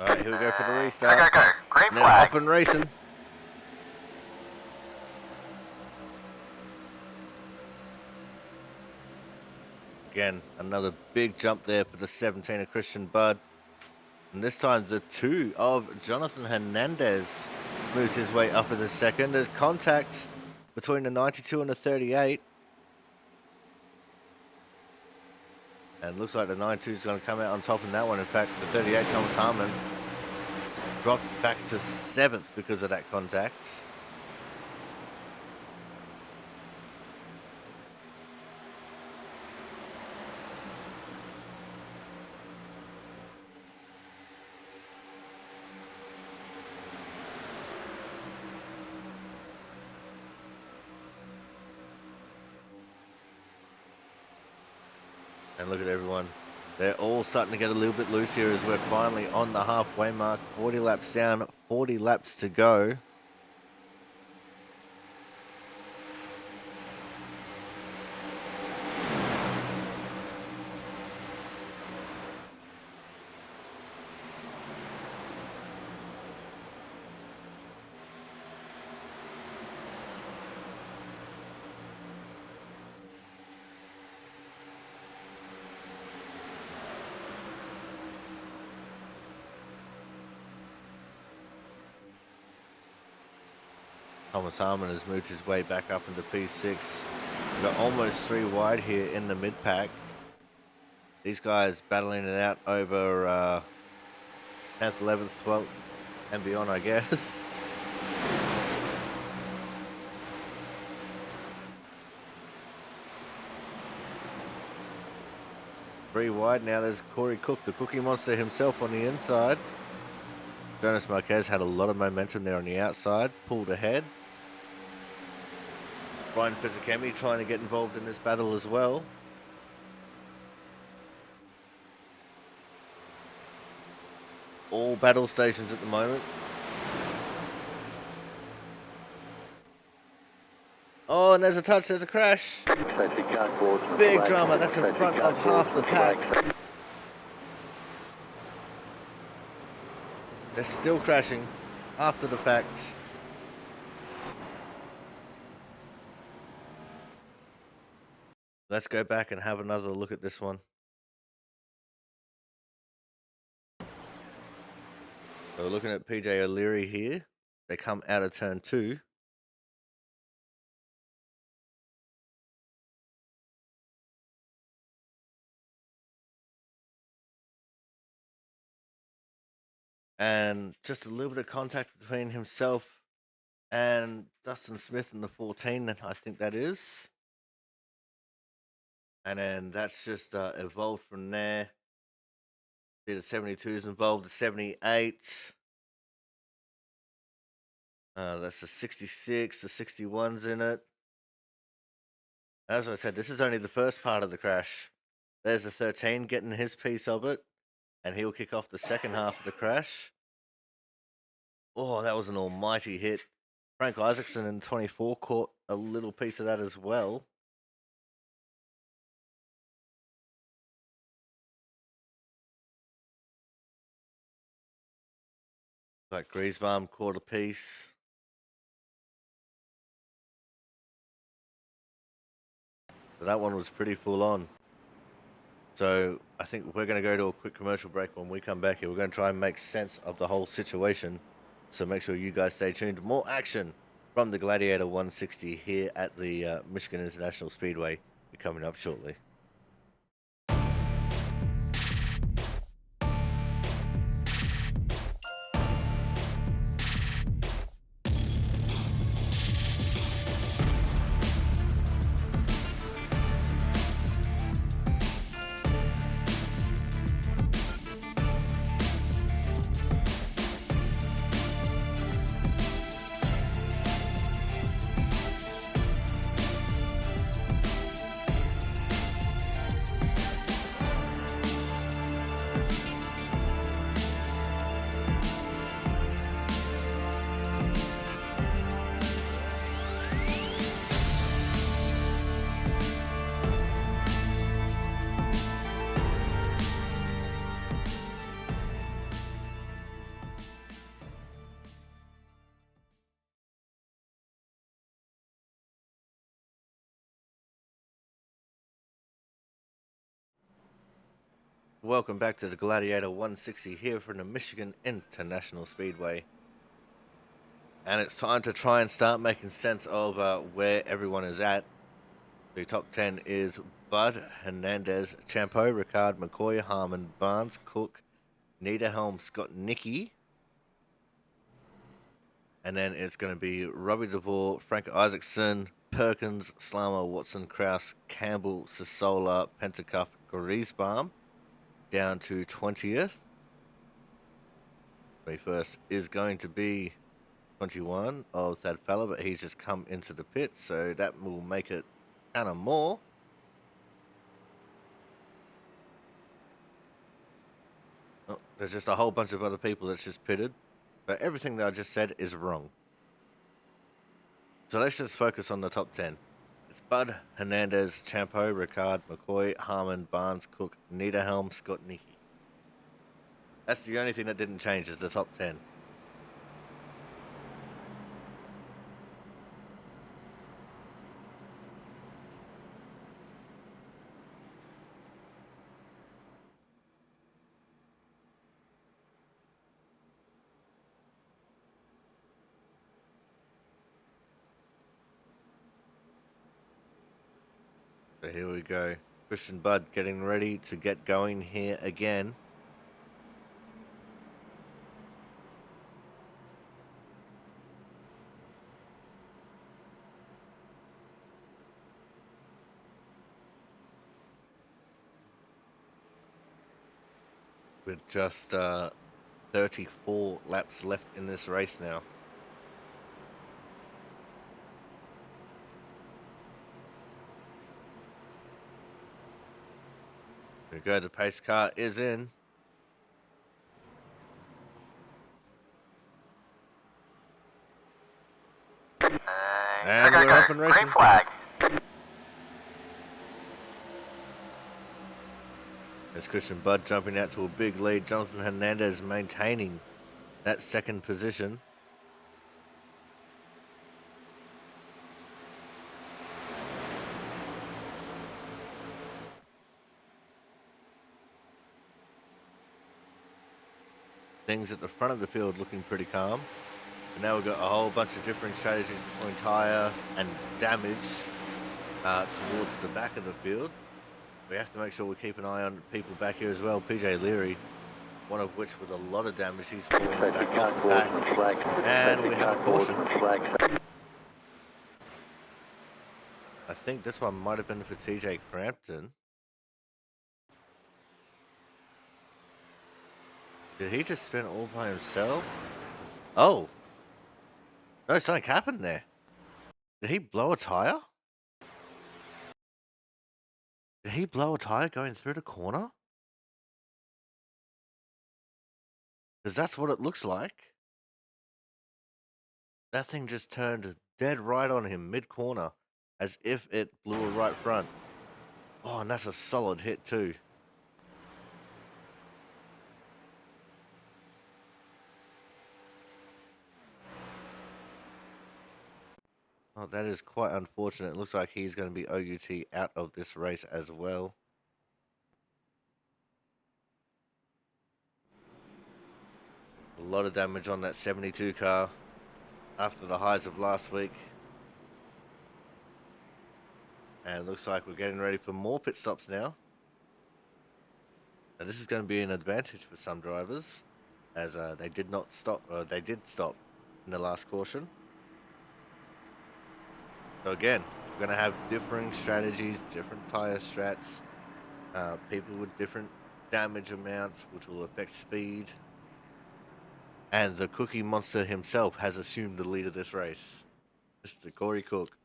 All right, here we go for the restart. Go. Green And then flag. off and racing. Again, another big jump there for the 17 of Christian Budd. And this time the 2 of Jonathan Hernandez moves his way up in the second. There's contact between the 92 and the 38. And looks like the 92 is going to come out on top in that one. In fact, the 38, Thomas Harmon, dropped back to 7th because of that contact. And look at everyone. They're all starting to get a little bit loose here as we're finally on the halfway mark. 40 laps down, 40 laps to go. Thomas Harmon has moved his way back up into P6. We've got almost 3 wide here in the mid-pack. These guys battling it out over 10th, 11th, 12th, and beyond, I guess. Three wide now. There's Corey Cook, the Cookie Monster himself on the inside. Jonas Marquez had a lot of momentum there on the outside, pulled ahead. Brian Pizzakemi trying to get involved in this battle as well. All battle stations at the moment. Oh, and there's a touch, there's a crash. Big drama, that's in front of half the pack. They're still crashing after the fact. Let's go back and have another look at this one. So we're looking at PJ O'Leary here. They come out of turn 2. And just a little bit of contact between himself and Dustin Smith in the 14, I think that is. And then that's just evolved from there. See the 72 is involved, the 78. That's the 66, the 61's in it. As I said, this is only the first part of the crash. There's the 13 getting his piece of it, and he'll kick off the second half of the crash. Oh, that was an almighty hit. Frank Isaacson in 24 caught a little piece of that as well. Like Griesbaum caught a piece. So that one was pretty full on. So I think we're going to go to a quick commercial break. When we come back here, we're going to try and make sense of the whole situation. So make sure you guys stay tuned. More action from the Gladiator 160 here at the Michigan International Speedway coming up shortly. Welcome back to the Gladiator 160 here from the Michigan International Speedway. And it's time to try and start making sense of where everyone is at. The top 10 is Bud, Hernandez, Champeau, Ricard, McCoy, Harmon, Barnes, Cook, Niederhelm, Scott, Nicky. And then it's going to be Robbie DeVore, Frank Isaacson, Perkins, Slammer, Watson, Kraus, Campbell, Sassola, Pentacuff, Griesbaum. Down to 20th. 21st is going to be 21 of Thad Fowler, but he's just come into the pit, so that will make it kind of more. Oh, there's just a whole bunch of other people that's just pitted, but everything that I just said is wrong. So let's just focus on the top 10. It's Bud, Hernandez, Champeau, Ricard, McCoy, Harmon, Barnes, Cook, Niederhelm, Scott, Nicky. That's the only thing that didn't change is the top 10. So here we go. Christian Budd getting ready to get going here again. With just 34 laps left in this race now. There we go, the pace car is in. And we're off and racing. Green flag. There's Christian Budd jumping out to a big lead. Jonathan Hernandez maintaining that second position. Things at the front of the field looking pretty calm. But now we've got a whole bunch of different strategies between tyre and damage towards the back of the field. We have to make sure we keep an eye on people back here as well. PJ Leary, one of which with a lot of damage. He's falling back out the back. And we have a caution. I think this one might have been for TJ Crampton. Did he just spin all by himself? Oh, no, something happened there. Did he blow a tire? Did he blow a tire going through the corner? Because that's what it looks like. That thing just turned dead right on him mid-corner, as if it blew a right front. Oh, and that's a solid hit too. Oh, that is quite unfortunate. It looks like he's going to be OUT out of this race as well. A lot of damage on that 72 car after the highs of last week. And it looks like we're getting ready for more pit stops now. Now this is going to be an advantage for some drivers, as they did not stop. They did stop in the last caution. So again, we're going to have differing strategies, different tire strats, people with different damage amounts, which will affect speed. And the Cookie Monster himself has assumed the lead of this race, Mr. Corey Cook.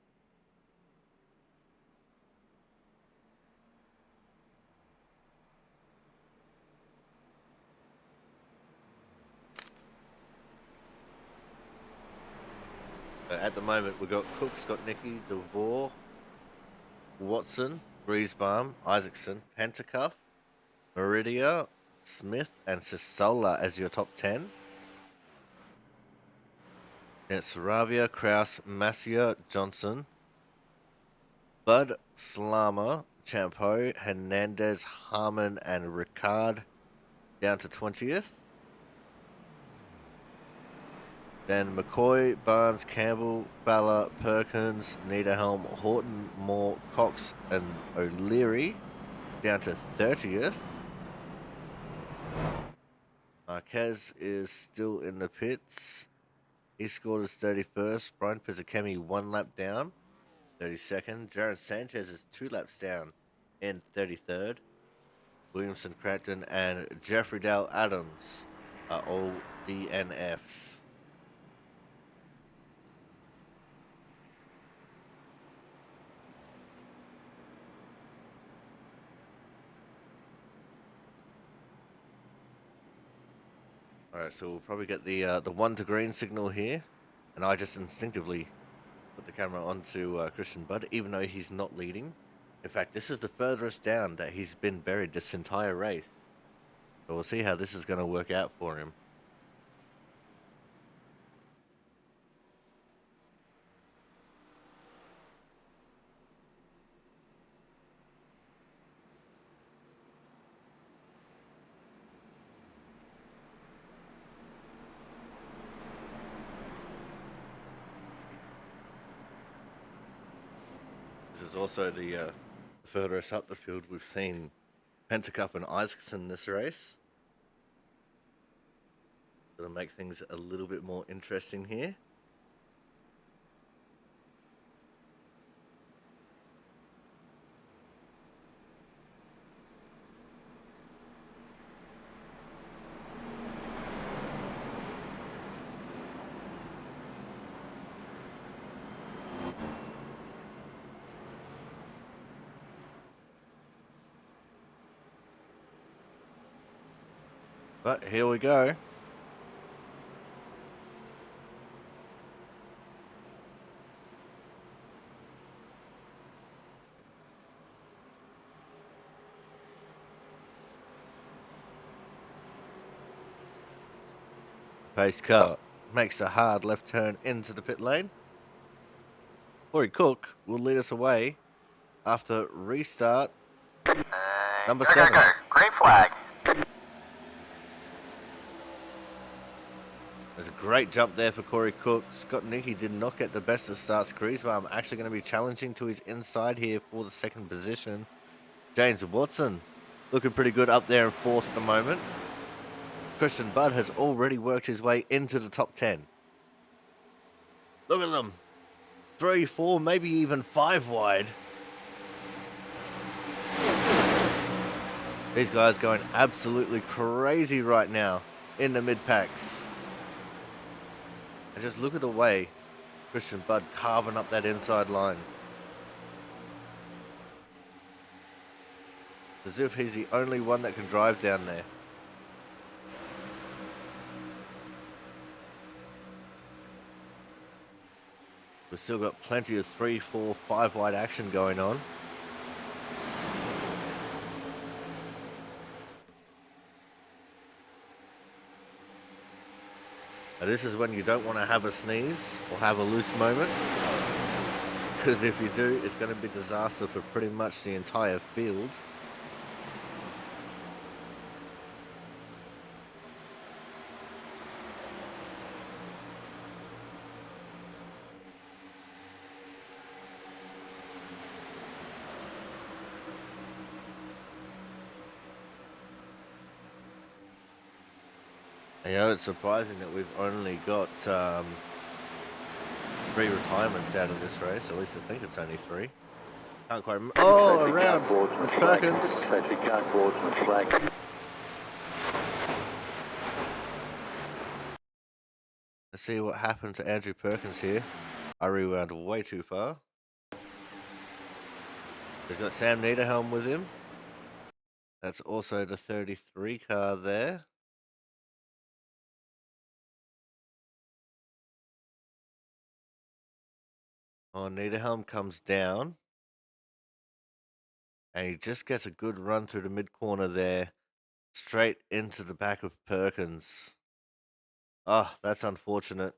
At the moment, we've got Cook, Scott Nicky, DeVore, Watson, Griesbaum, Isaacson, Pentacuff, Meridia, Smith, and Sisola as your top 10. Then it's Saravia, Kraus, Masia, Johnson, Bud, Slama, Champo, Hernandez, Harmon, and Ricard down to 20th. Then McCoy, Barnes, Campbell, Balla, Perkins, Niederhelm, Horton, Moore, Cox, and O'Leary down to 30th. Marquez is still in the pits. He scored his 31st. Brian Pizzakemi 1 lap down, 32nd. Jared Sanchez is 2 laps down in 33rd. Williamson, Crackton, and Jeffrey Dale Adams are all DNFs. Alright, so we'll probably get the 1 to green signal here, and I just instinctively put the camera onto Christian Budd, even though he's not leading. In fact, this is the furthest down that he's been buried this entire race. So we'll see how this is going to work out for him. This is also the furthest up the field we've seen Pentacup and Isaacson this race. It'll make things a little bit more interesting here. But here we go. Pace car makes a hard left turn into the pit lane. Corey Cook will lead us away after restart number 7. Go. Green flag. There's a great jump there for Corey Cook. Scott Nicky did not get the best of starts. Griesbaum actually going to be challenging to his inside here for the 2nd position. James Watson looking pretty good up there in 4th at the moment. Christian Budd has already worked his way into the top 10. Look at them. 3, 4, maybe even 5 wide. These guys going absolutely crazy right now. in the mid packs. And just look at the way Christian Budd carving up that inside line. As if he's the only one that can drive down there. We've still got plenty of 3, 4, 5 wide action going on. Now this is when you don't want to have a sneeze or have a loose moment. Because if you do, it's going to be disaster for pretty much the entire field. You know, it's surprising that we've only got 3 retirements out of this race. At least I think it's only 3. Can't quite remember. Oh, around. It's Perkins. Let's see what happened to Andrew Perkins here. I rewound way too far. He's got Sam Niederhelm with him. That's also the 33 car there. Oh, Niederhelm comes down. And he just gets a good run through the mid-corner there. Straight into the back of Perkins. Ah, that's unfortunate.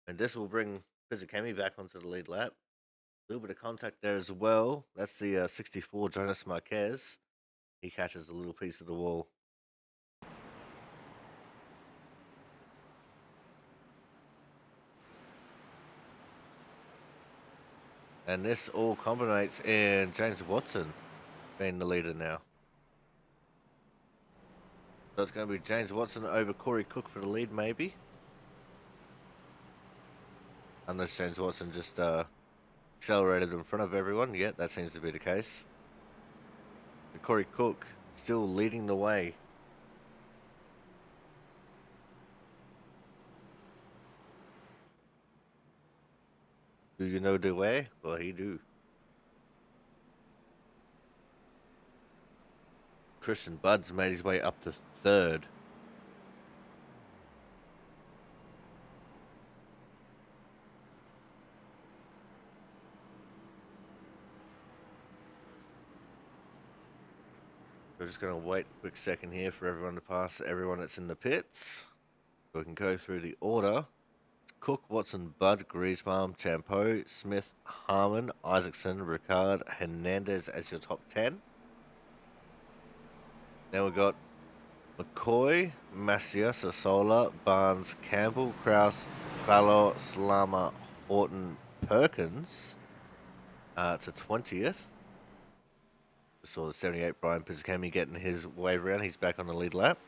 And this will bring Fizikemi back onto the lead lap. A little bit of contact there as well. That's the 64 Jonas Marquez. He catches a little piece of the wall. And this all culminates in James Watson being the leader now. So it's going to be James Watson over Corey Cook for the lead, maybe. Unless James Watson just accelerated in front of everyone. Yeah, that seems to be the case. But Corey Cook still leading the way. Do you know the way? Well, he do. Christian Budd's made his way up to 3rd. We're just going to wait a quick second here for everyone to pass everyone that's in the pits. We can go through the order. Cook, Watson, Budd, Griezbaum, Champeau, Smith, Harmon, Isaacson, Ricard, Hernandez as your top 10. Then we've got McCoy, Macia, Sasola, Barnes, Campbell, Kraus, Fallow, Slama, Horton, Perkins to 20th. We saw the 78 Brian Pizzacami getting his wave around. He's back on the lead lap.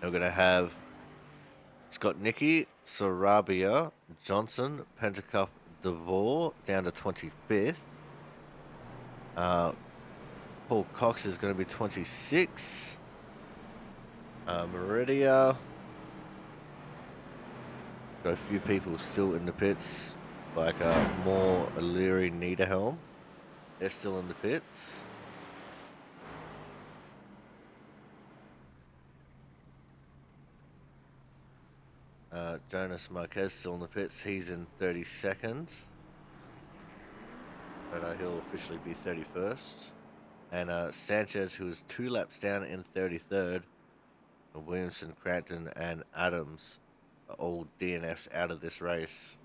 And we're going to have Scott Nicky, Sarabia, Johnson, Pentacuff, DeVore down to 25th. Paul Cox is going to be 26. Meridia. Got a few people still in the pits, like Moore, O'Leary, Niederhelm. They're still in the pits. Jonas Marquez still in the pits. He's in 32nd. But he'll officially be 31st. And Sanchez, who is 2 laps down in 33rd. And Williamson, Crampton, and Adams are all DNFs out of this race.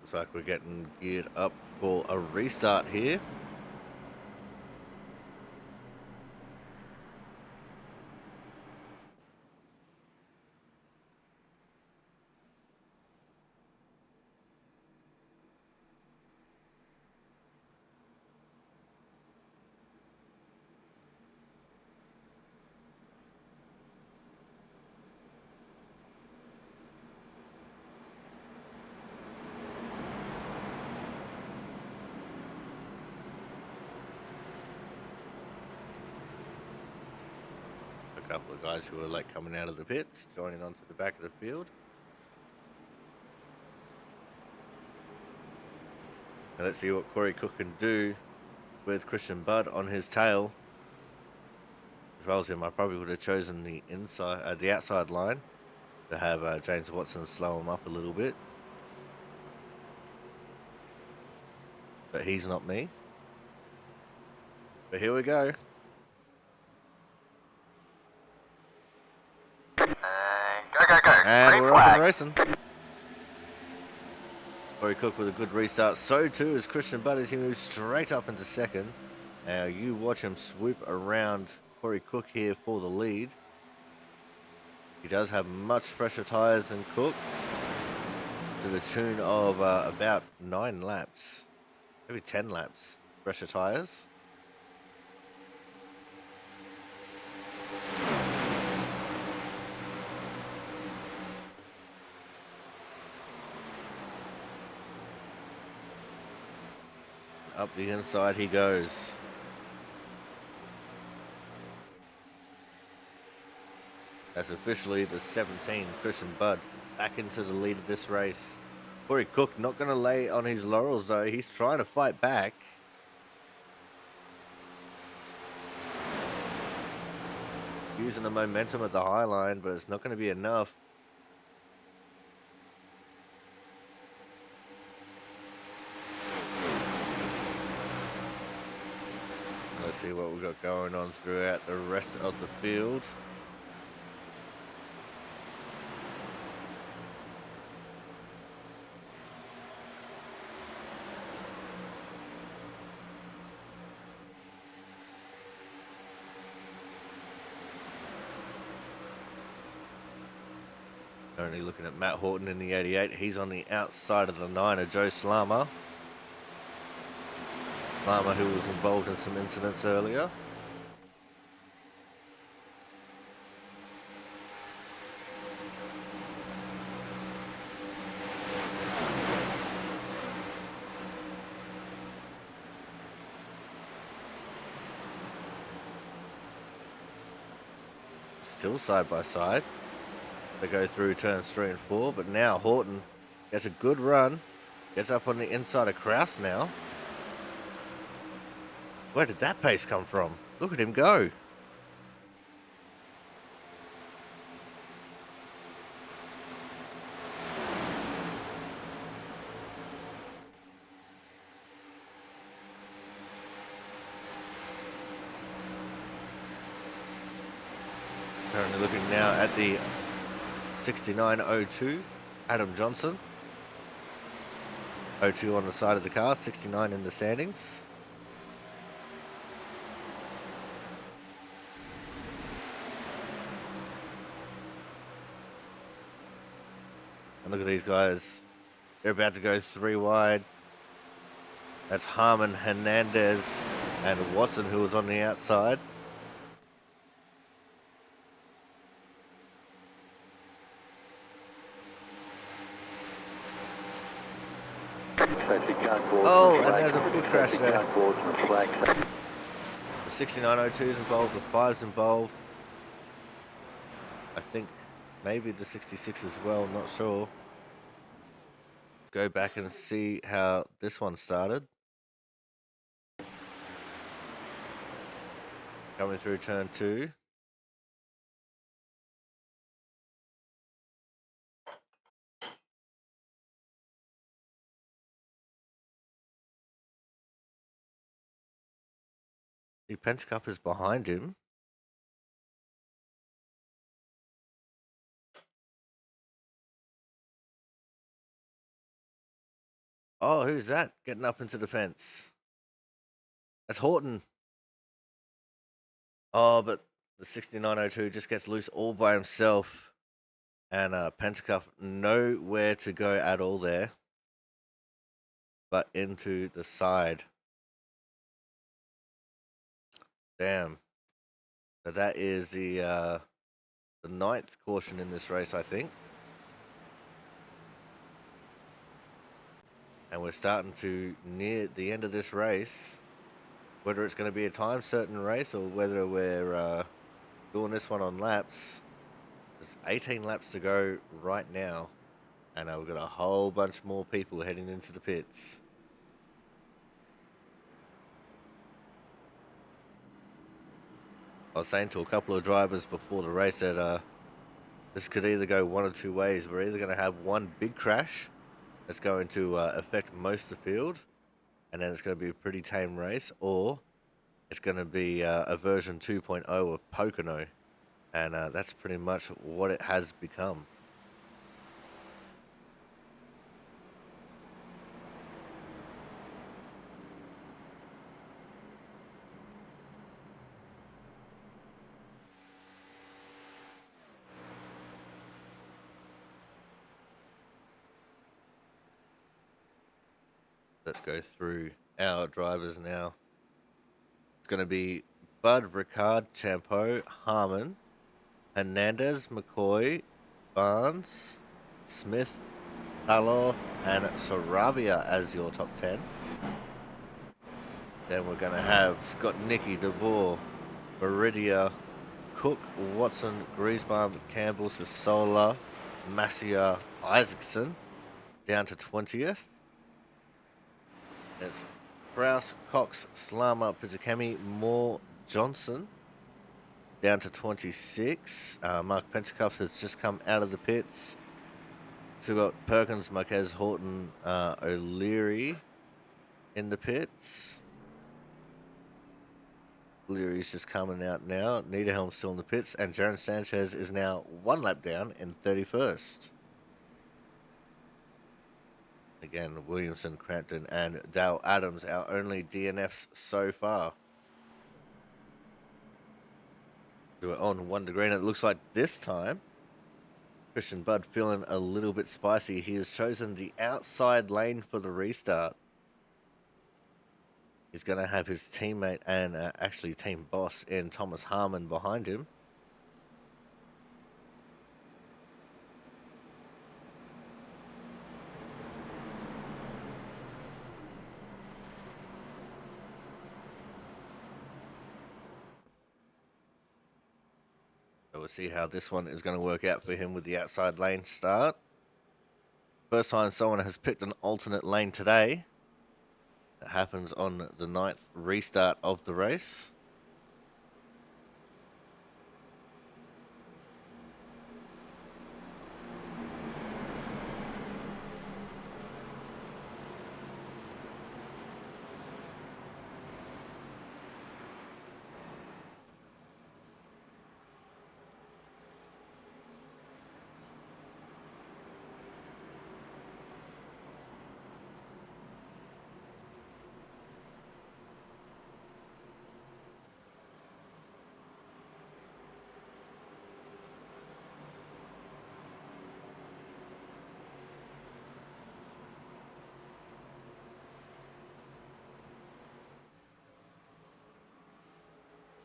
Looks like we're getting geared up for a restart here. a couple of guys who are late coming out of the pits, joining onto the back of the field. Now let's see what Corey Cook can do with Christian Budd on his tail. If I was him, I probably would have chosen the outside line to have James Watson slow him up a little bit. But he's not me. But here we go. Go, go, go. And Green we're flag. off and racing. Corey Cook with a good restart. So too is Christian Budd as he moves straight up into second. Now you watch him swoop around Corey Cook here for the lead. He does have much fresher tyres than Cook, to the tune of about 9 laps, maybe 10 laps, fresher tyres. Up the inside he goes. That's officially the 17, Christian Budd, back into the lead of this race. Corey Cook not going to lay on his laurels though. He's trying to fight back. Using the momentum at the high line, but it's not going to be enough. Let's see what we've got going on throughout the rest of the field. Currently looking at Matt Horton in the 88. He's on the outside of the 9 Joe Slama. Slama who was involved in some incidents earlier. Still side by side. They go through turns 3 and 4, but now Horton gets a good run, gets up on the inside of Kraus now. Where did that pace come from? Look at him go. Currently looking now at the 69.02, Adam Johnson. 02 on the side of the car, 69 in the standings. And look at these guys. They're about to go 3 wide. That's Harmon, Hernandez, and Watson who was on the outside. Oh, and there's a big crash there. The 6902 is involved, the 5's involved. I think maybe the 66 as well, not sure. Go back and see how this one started. Coming through turn 2. The Pentacup is behind him. Oh, who's that getting up into the fence? That's Horton. Oh, but the 6902 just gets loose all by himself. And Pentacup nowhere to go at all there. But into the side. Damn. So that is the 9th caution in this race, I think. And we're starting to near the end of this race. Whether it's going to be a time certain race or whether we're doing this one on laps. There's 18 laps to go right now. And we've got a whole bunch more people heading into the pits. I was saying to a couple of drivers before the race that this could either go one or two ways. We're either going to have one big crash that's going to affect most of the field, and then it's going to be a pretty tame race, or it's going to be a version 2.0 of Pocono, and that's pretty much what it has become. Let's go through our drivers now. It's going to be Bud, Ricard, Champeau, Harmon, Hernandez, McCoy, Barnes, Smith, Talor, and Sarabia as your top 10. Then we're going to have Scott, Nicky, DeVore, Meridia, Cook, Watson, Griezbaum, Campbell, Sassola, Massia, Isaacson, down to 20th. It's Kraus, Cox, Slama, Pizzacami, Moore, Johnson, down to 26. Mark Pentecost has just come out of the pits. So we've got Perkins, Marquez, Horton, O'Leary in the pits. O'Leary's just coming out now. Niederhelm's still in the pits. And Jaron Sanchez is now one lap down in 31st. Again, Williamson, Crampton, and Dale Adams, our only DNFs so far. We're on 1 degree, and it looks like this time Christian Budd feeling a little bit spicy. He has chosen the outside lane for the restart. He's going to have his teammate and actually team boss in Thomas Harmon behind him. So we'll see how this one is going to work out for him with the outside lane start. First time someone has picked an alternate lane today. That happens on the 9th restart of the race.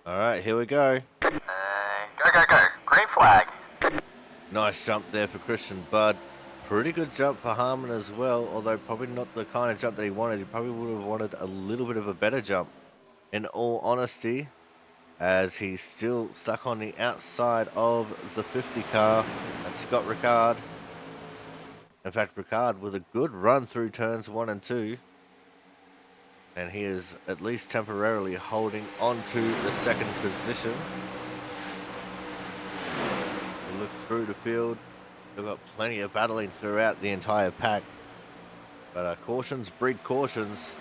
All right, here we go. Go, go, go. Green flag. Nice jump there for Christian Budd. Pretty good jump for Harmon as well, although probably not the kind of jump that he wanted. He probably would have wanted a little bit of a better jump, in all honesty, as he's still stuck on the outside of the 50 car. That's Scott Ricard. In fact, Ricard with a good run through turns 1 and 2. And he is at least temporarily holding on to the second position. We look through the field. We've got plenty of battling throughout the entire pack. But cautions breed cautions.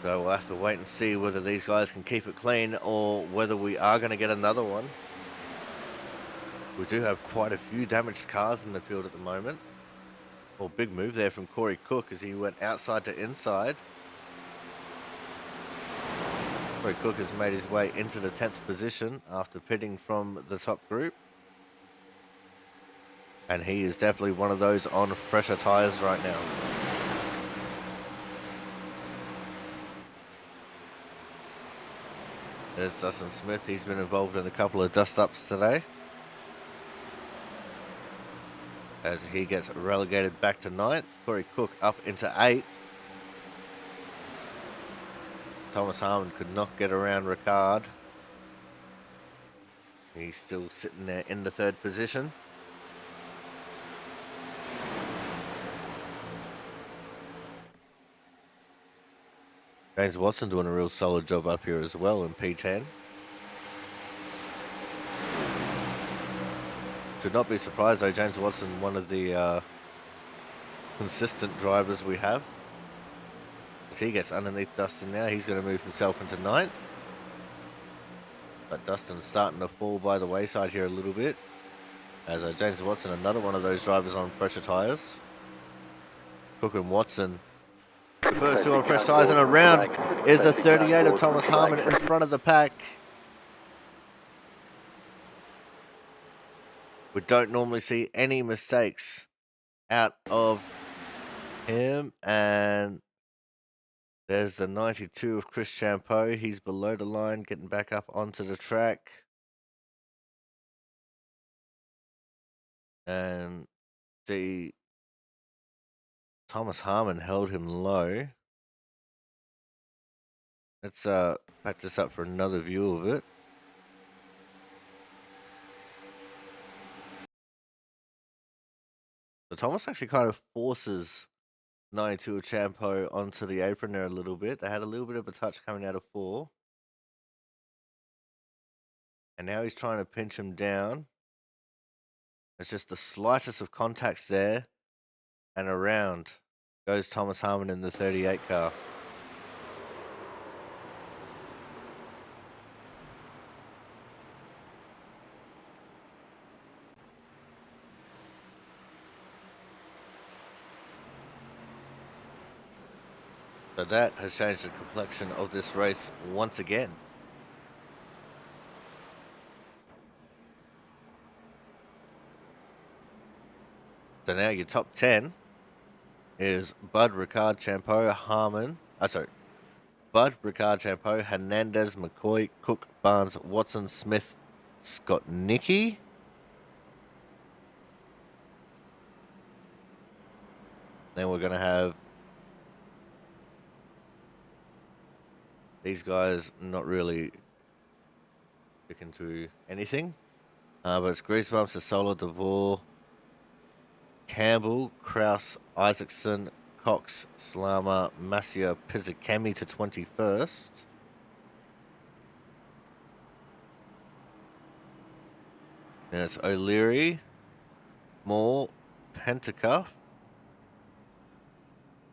So we'll have to wait and see whether these guys can keep it clean or whether we are going to get another one. We do have quite a few damaged cars in the field at the moment. Well, big move there from Corey Cook as he went outside to inside. Corey Cook has made his way into the 10th position after pitting from the top group. And he is definitely one of those on fresher tyres right now. There's Dustin Smith. He's been involved in a couple of dust-ups today, as he gets relegated back to 9th. Corey Cook up into 8th. Thomas Harmon could not get around Ricard. He's still sitting there in the third position. James Watson doing a real solid job up here as well in P10. Should not be surprised though, James Watson, one of the consistent drivers we have. As he gets underneath Dustin now, he's going to move himself into ninth. But Dustin's starting to fall by the wayside here a little bit. As James Watson, another one of those drivers on pressure tyres. Cook and Watson, the first two on fresh tyres, and around is a 38 of Thomas Harmon in front of the pack. We don't normally see any mistakes out of him, and there's the 92 of Chris Champeau. He's below the line, getting back up onto the track. And the Thomas Harmon held him low. Let's back this up for another view of it. So Thomas actually kind of forces 92 of Champeau onto the apron there a little bit. They had a little bit of a touch coming out of 4. And now he's trying to pinch him down. It's just the slightest of contacts there. And around goes Thomas Harmon in the 38 car. So that has changed the complexion of this race once again. So now your top 10 is Bud, Ricard, Champeau, Harmon. Bud, Ricard, Champeau, Hernandez, McCoy, Cook, Barnes, Watson, Smith, Scott Nicky. Then we're going to have these guys not really sticking to anything. But it's Greasebumps, Sassola, DeVore, Campbell, Kraus, Isaacson, Cox, Slama, Masia, Pizzacami to 21st. Then it's O'Leary, Moore, Pentacuff.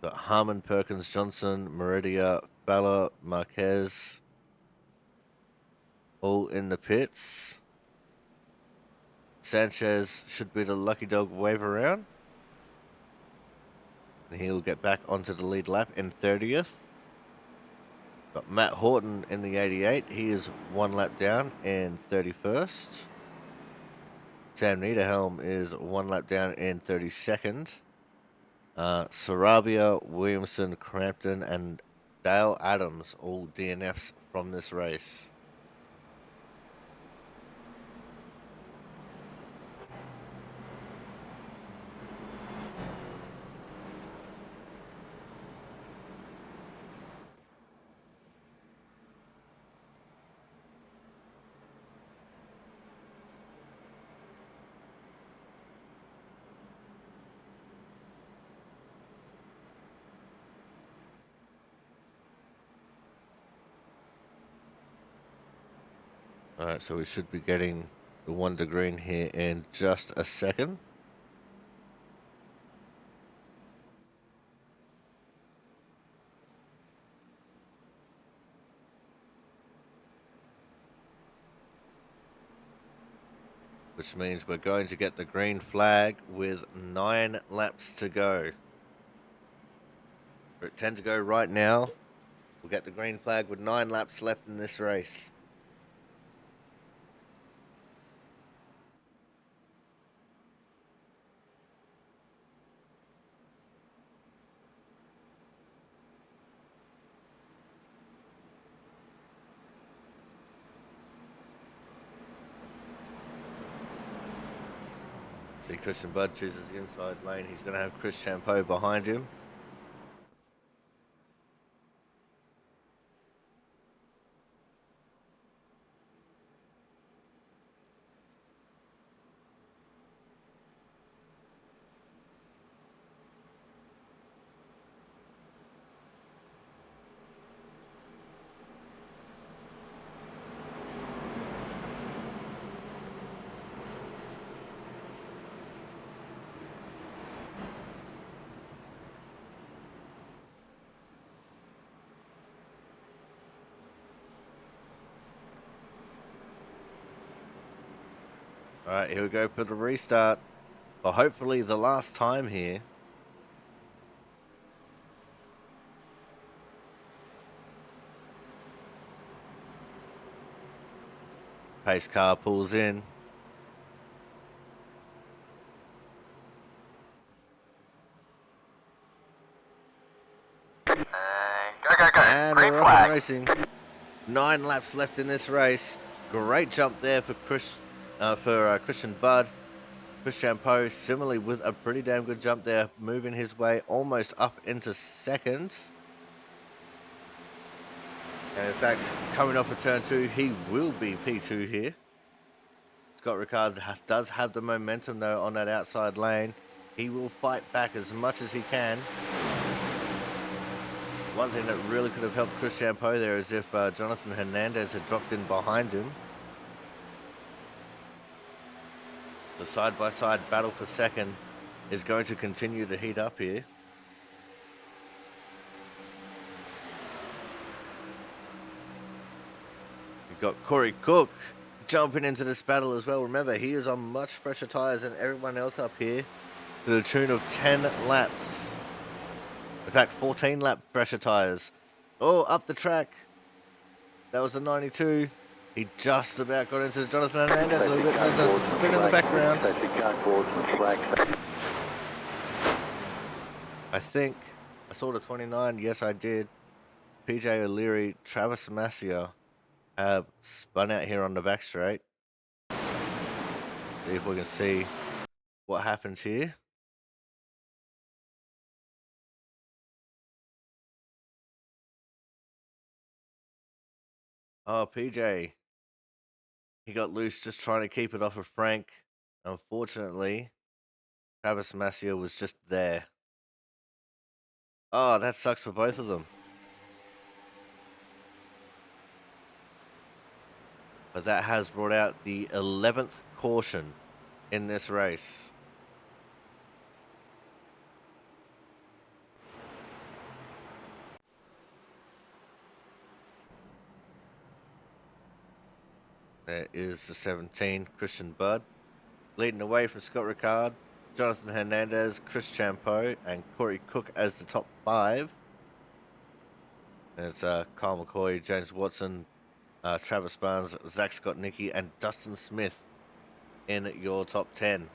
Got Harmon, Perkins, Johnson, Meridia, Fowler, Marquez, all in the pits. Sanchez should be the lucky dog wave around. And he'll get back onto the lead lap in 30th. Got Matt Horton in the 88. He is 1 lap down in 31st. Sam Niederhelm is 1 lap down in 32nd. Sarabia, Williamson, Crampton, and Dale Adams, all DNFs from this race. Alright, so we should be getting the one to green here in just a second. Which means we're going to get the green flag with 9 laps to go. We're at 10 to go right now. We'll get the green flag with 9 laps left in this race. See Christian Budd chooses the inside lane. He's going to have Chris Champeau behind him. All right, here we go for the restart. But hopefully the last time here. Pace car pulls in. Go, go, go. And Green we're off and flag. racing. 9 laps left in this race. Great jump there for Christian Budd. Christian Poe similarly with a pretty damn good jump there, moving his way almost up into second. And in fact, coming off of turn 2, he will be P2 here. Scott Ricard does have the momentum though on that outside lane. He will fight back as much as he can. One thing that really could have helped Christian Poe there is if Jonathan Hernandez had dropped in behind him. The side-by-side battle for second is going to continue to heat up here. We've got Corey Cook jumping into this battle as well. Remember, he is on much fresher tyres than everyone else up here to the tune of 10 laps. In fact, 14 lap pressure tyres. Oh, up the track. That was the 92. He just about got into Jonathan Hernandez a little bit. There's a spin in the background. I think I saw the 29. Yes, I did. PJ O'Leary, Travis Masia have spun out here on the back straight. See if we can see what happens here. Oh, PJ. He got loose just trying to keep it off of Frank. Unfortunately, Travis Masia was just there. Oh, that sucks for both of them. But that has brought out the 11th caution in this race. There is the 17, Christian Budd. Leading away from Scott Ricard, Jonathan Hernandez, Chris Champeau, and Corey Cook as the top 5. There's Kyle McCoy, James Watson, Travis Barnes, Zach Scott-Nicky, and Dustin Smith in your top 10.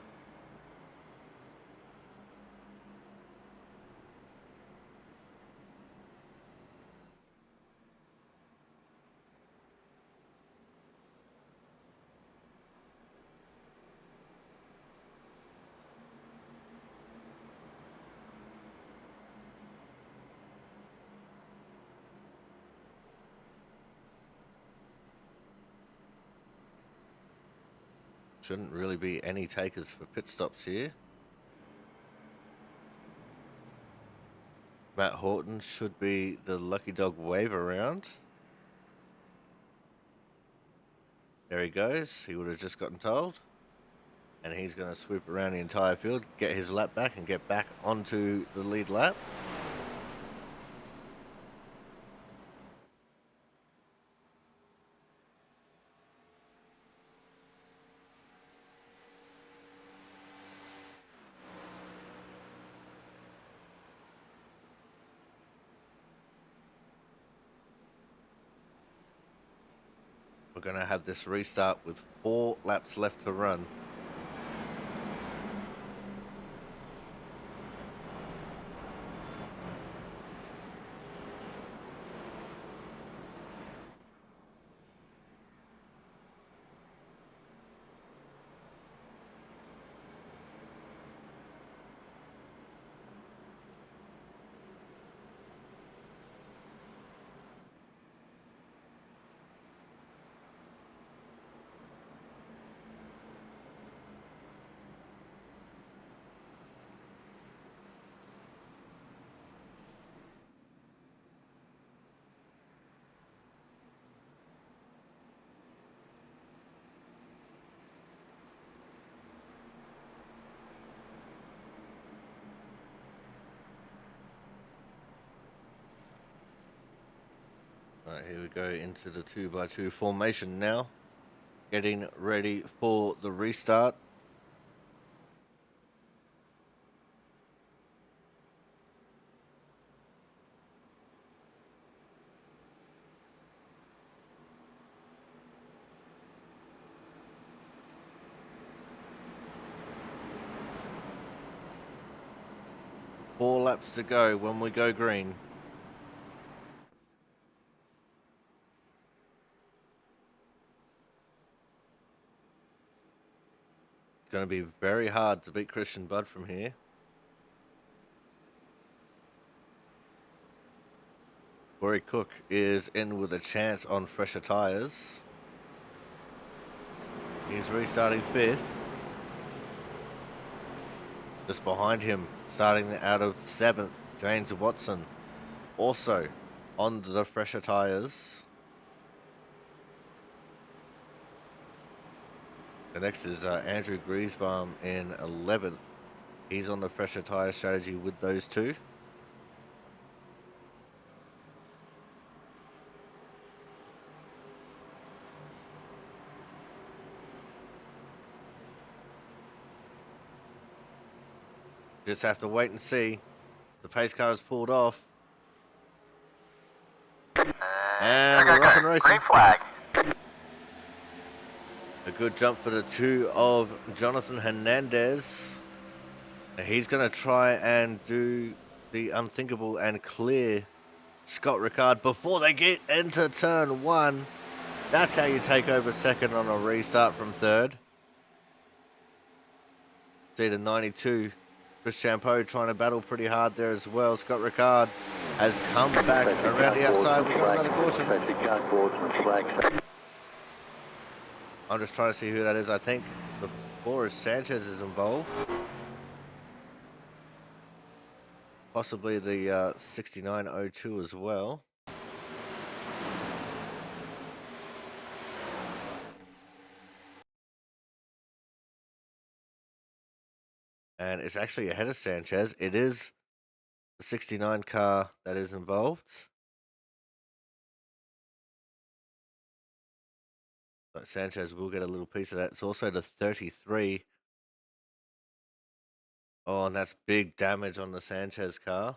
Shouldn't really be any takers for pit stops here. Matt Horton should be the lucky dog wave around. There he goes. He would have just gotten told. And he's going to swoop around the entire field, get his lap back, and get back onto the lead lap. We're going to have this restart with 4 laps left to run. All right, here we go into the 2x2 formation now. getting ready for the restart. Four laps to go when we go green. It's going to be very hard to beat Christian Budd from here. Corey Cook is in with a chance on fresher tyres. He's restarting fifth. Just behind him, starting out of seventh, James Watson, also on the fresher tyres. The next is Andrew Griesbaum in 11th. He's on the fresher tyre strategy with those two. Just have to wait and see. The pace car has pulled off. And we're off and racing. Green flag. A good jump for the two of Jonathan Hernandez. Now he's going to try and do the unthinkable and clear Scott Ricard before they get into turn one. That's how you take over second on a restart from third. See the 92. Chris Champeau trying to battle pretty hard there as well. Scott Ricard has come back around the outside. We've got another caution. I'm just trying to see who that is. I think the Boris Sanchez is involved. Possibly the 6902 as well. And it's actually ahead of Sanchez. It is the 69 car that is involved. But Sanchez will get a little piece of that. It's also the 33. Oh, and that's big damage on the Sanchez car.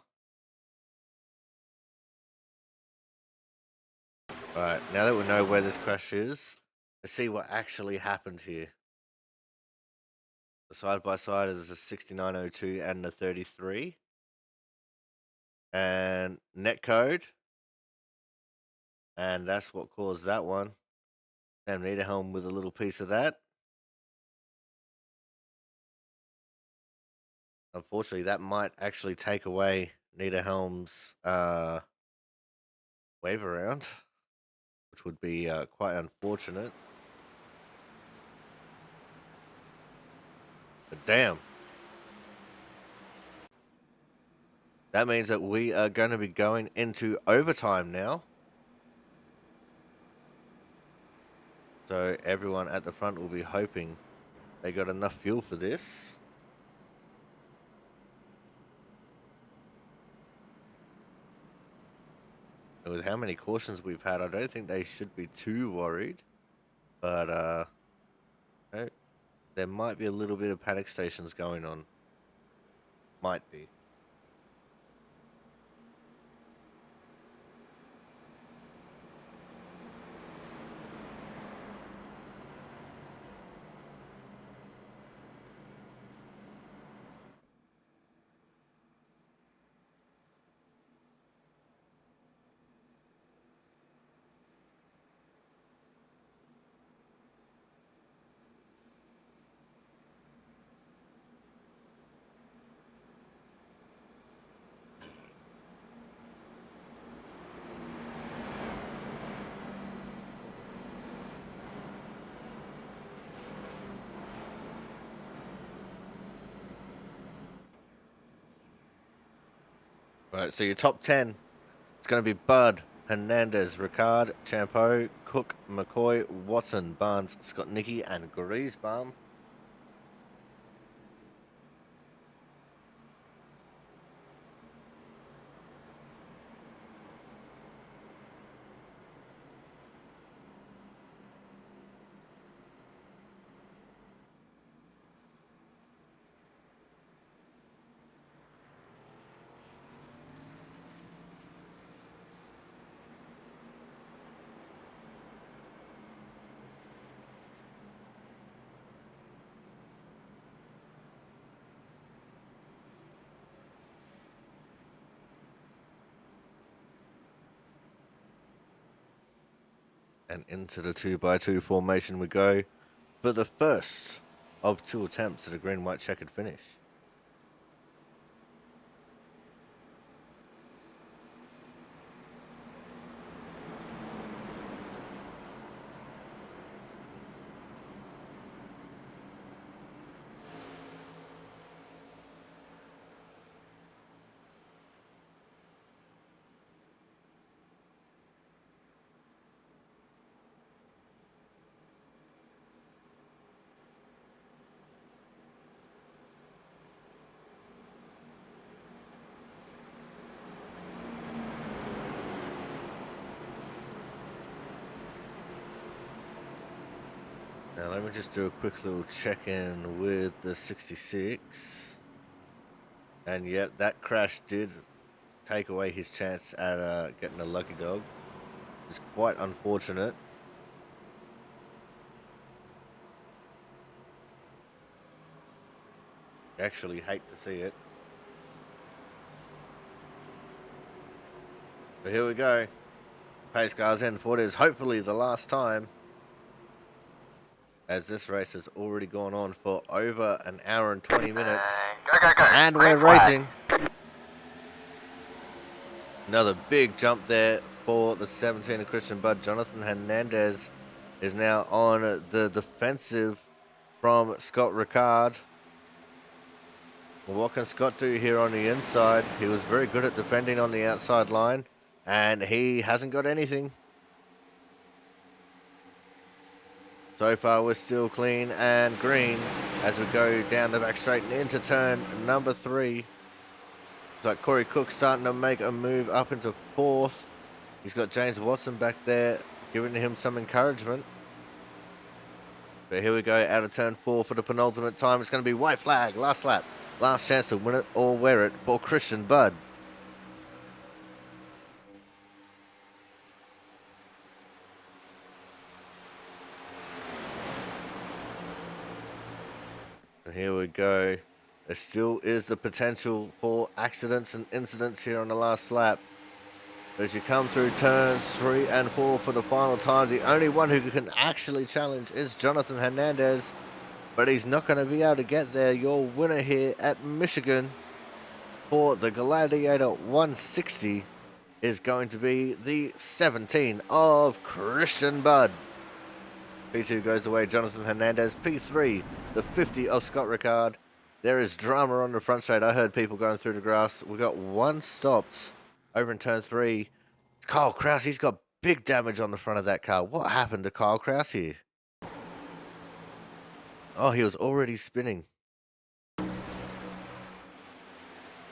Alright, now that we know where this crash is, let's see what actually happened here. The side-by-side is the 6902 and the 33. And net code. And that's what caused that one. Sam Niederhelm with a little piece of that. Unfortunately, that might actually take away Niederhelm's wave around, which would be quite unfortunate. But damn. That means that we are going to be going into overtime now. So everyone at the front will be hoping they got enough fuel for this. And with how many cautions we've had, I don't think they should be too worried. But there might be a little bit of panic stations going on. Might be. Right, so your top 10, it's going to be Budd, Hernandez, Ricard, Champeau, Cook, McCoy, Watson, Barnes, Scott Nicky, and Griesbaum. And into the 2x2 formation we go for the first of 2 attempts at a green-white checkered finish. Now let me just do a quick little check-in with the 66. And yep, that crash did take away his chance at getting a lucky dog. It's quite unfortunate. Actually hate to see it. But here we go. Pace cars in for what is hopefully the last time, as this race has already gone on for over an hour and 20 minutes. Go. And we're racing. Another big jump there for the 17 of Christian Bud. Jonathan Hernandez is now on the defensive from Scott Ricard. Well, what can Scott do here on the inside? He was very good at defending on the outside line, and he hasn't got anything. So far, we're still clean and green as we go down the back straight and into turn number 3. It's like Corey Cook starting to make a move up into 4th. He's got James Watson back there giving him some encouragement. But here we go, out of turn 4 for the penultimate time. It's going to be white flag, last lap. Last chance to win it or wear it for Christian Bud. And here we go. There still is the potential for accidents and incidents here on the last lap. As you come through turns 3 and 4 for the final time, the only one who can actually challenge is Jonathan Hernandez. But he's not going to be able to get there. Your winner here at Michigan for the Gladiator 160 is going to be the 17 of Christian Bud. P2 goes away, Jonathan Hernandez. P3, the 50 of Scott Ricard. There is drama on the front straight. I heard people going through the grass. We got one stopped over in turn 3. It's Kyle Kraus. He's got big damage on the front of that car. What happened to Kyle Kraus here? Oh, he was already spinning.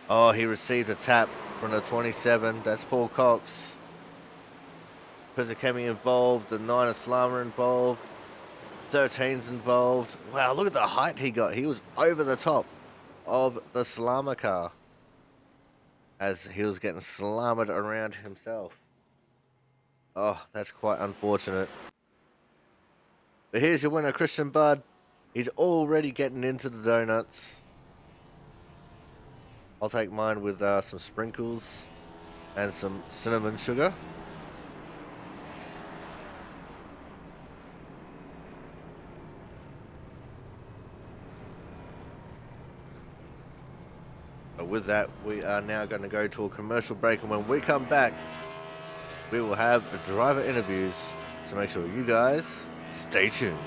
Oh, he received a tap from the 27. That's Paul Cox. Pizzacchemi involved. The 9 of Slama involved. 13's involved. Wow, look at the height he got. He was over the top of the Slama car as he was getting slammed around himself. Oh, that's quite unfortunate. But here's your winner, Christian Bud. He's already getting into the donuts. I'll take mine with some sprinkles and some cinnamon sugar. But with that, we are now going to go to a commercial break, and when we come back, we will have driver interviews. So make sure you guys stay tuned.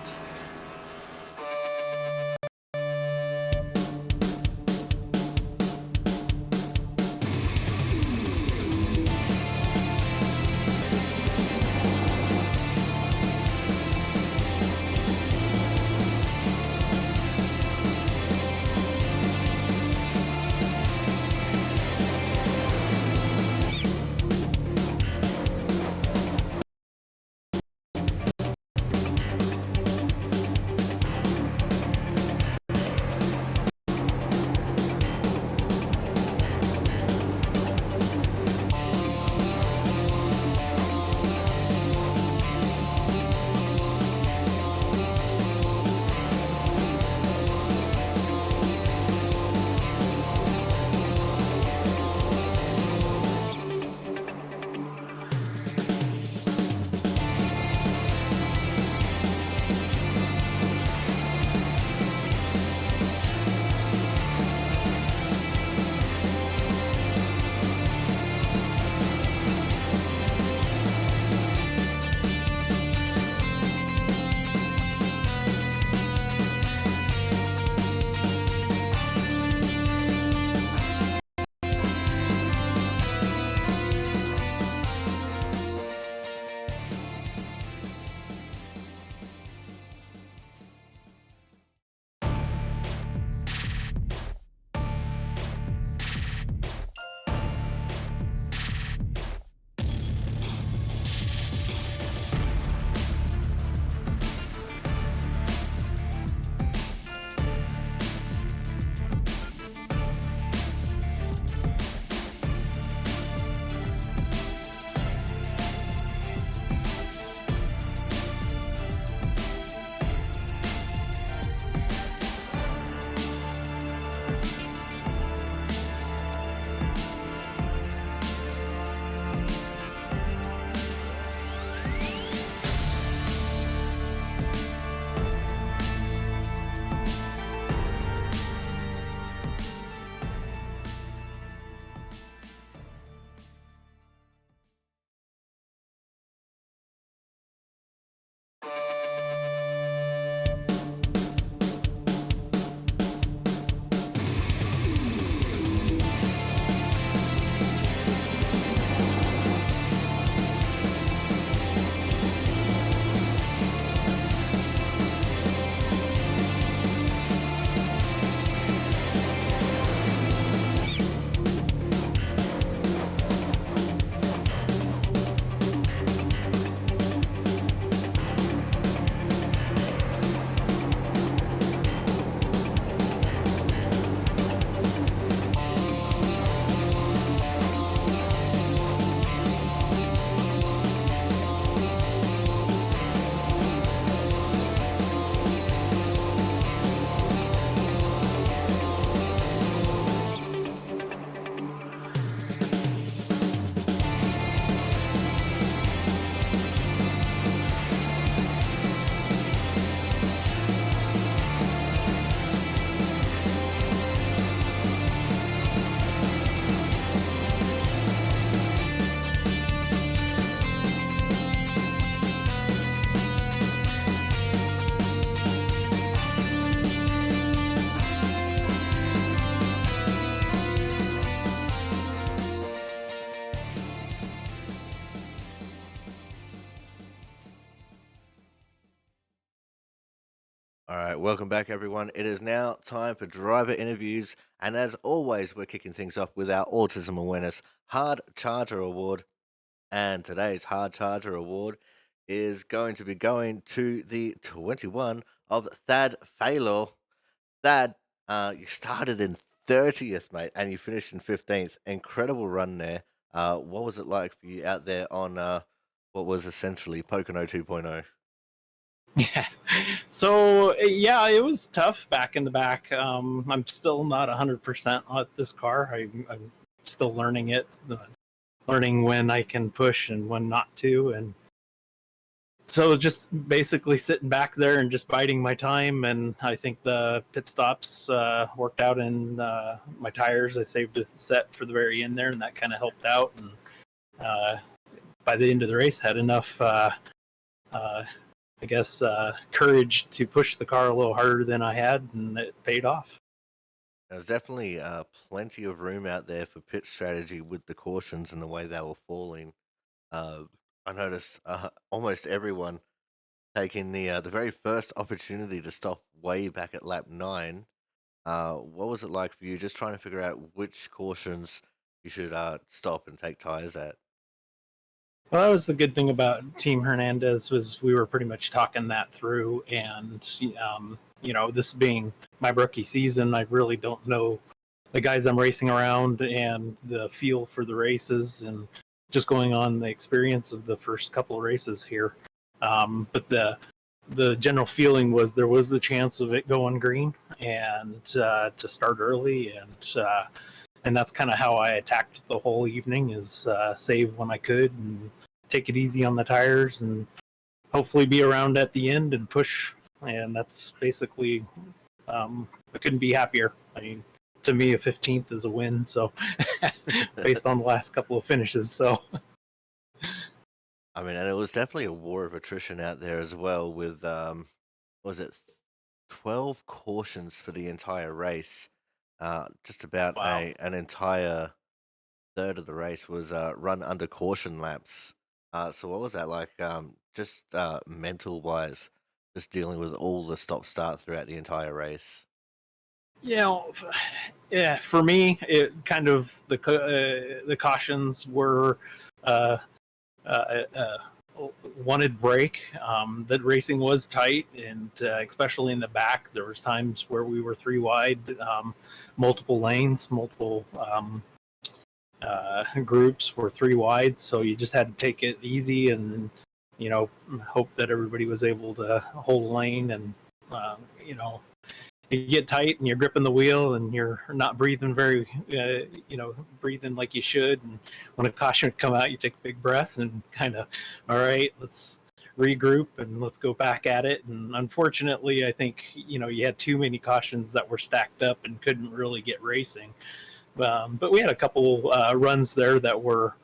All right, welcome back, everyone. It is now time for driver interviews, and as always, we're kicking things off with our Autism Awareness Hard Charger Award. And today's Hard Charger Award is going to be going to the 21 of Thad Failor. Thad, you started in 30th, mate, and you finished in 15th. Incredible run there. What was it like for you out there on what was essentially Pocono 2.0? Yeah. So yeah, it was tough back in the back. I'm still not 100% on this car. I'm still learning it, learning when I can push and when not to, and so just basically sitting back there and just biding my time. And I think the pit stops worked out in my tires. I saved a set for the very end there, and that kind of helped out. And uh, by the end of the race, had enough. Uh, I guess, courage to push the car a little harder than I had, and it paid off. There's definitely plenty of room out there for pit strategy with the cautions and the way they were falling. Uh, I noticed almost everyone taking the very first opportunity to stop way back at lap 9. What was it like for you just trying to figure out which cautions you should stop and take tires at? Well, that was the good thing about Team Hernandez was we were pretty much talking that through, and this being my rookie season, I really don't know the guys I'm racing around and the feel for the races, and just going on the experience of the first couple of races here. But the general feeling was there was the chance of it going green and to start early, and that's kind of how I attacked the whole evening is save when I could and take it easy on the tires and hopefully be around at the end and push. And that's basically I couldn't be happier. I mean, to me, a 15th is a win. So based on the last couple of finishes, so I mean, and it was definitely a war of attrition out there as well with, was it 12 cautions for the entire race? Just about wow. an entire third of the race was run under caution laps. So what was that like? Just mental wise, just dealing with all the stop start throughout the entire race. You know, yeah, for me, it kind of the cautions were uh, uh, uh, wanted break. The racing was tight, and especially in the back, there was times where we were three wide, multiple lanes, multiple groups were three wide. So you just had to take it easy and hope that everybody was able to hold a lane and you know you get tight and you're gripping the wheel and you're not breathing very, breathing like you should. And when a caution would come out, you take a big breath and kind of, all right, let's regroup and let's go back at it. And unfortunately, I think, you had too many cautions that were stacked up and couldn't really get racing. But we had a couple runs there that were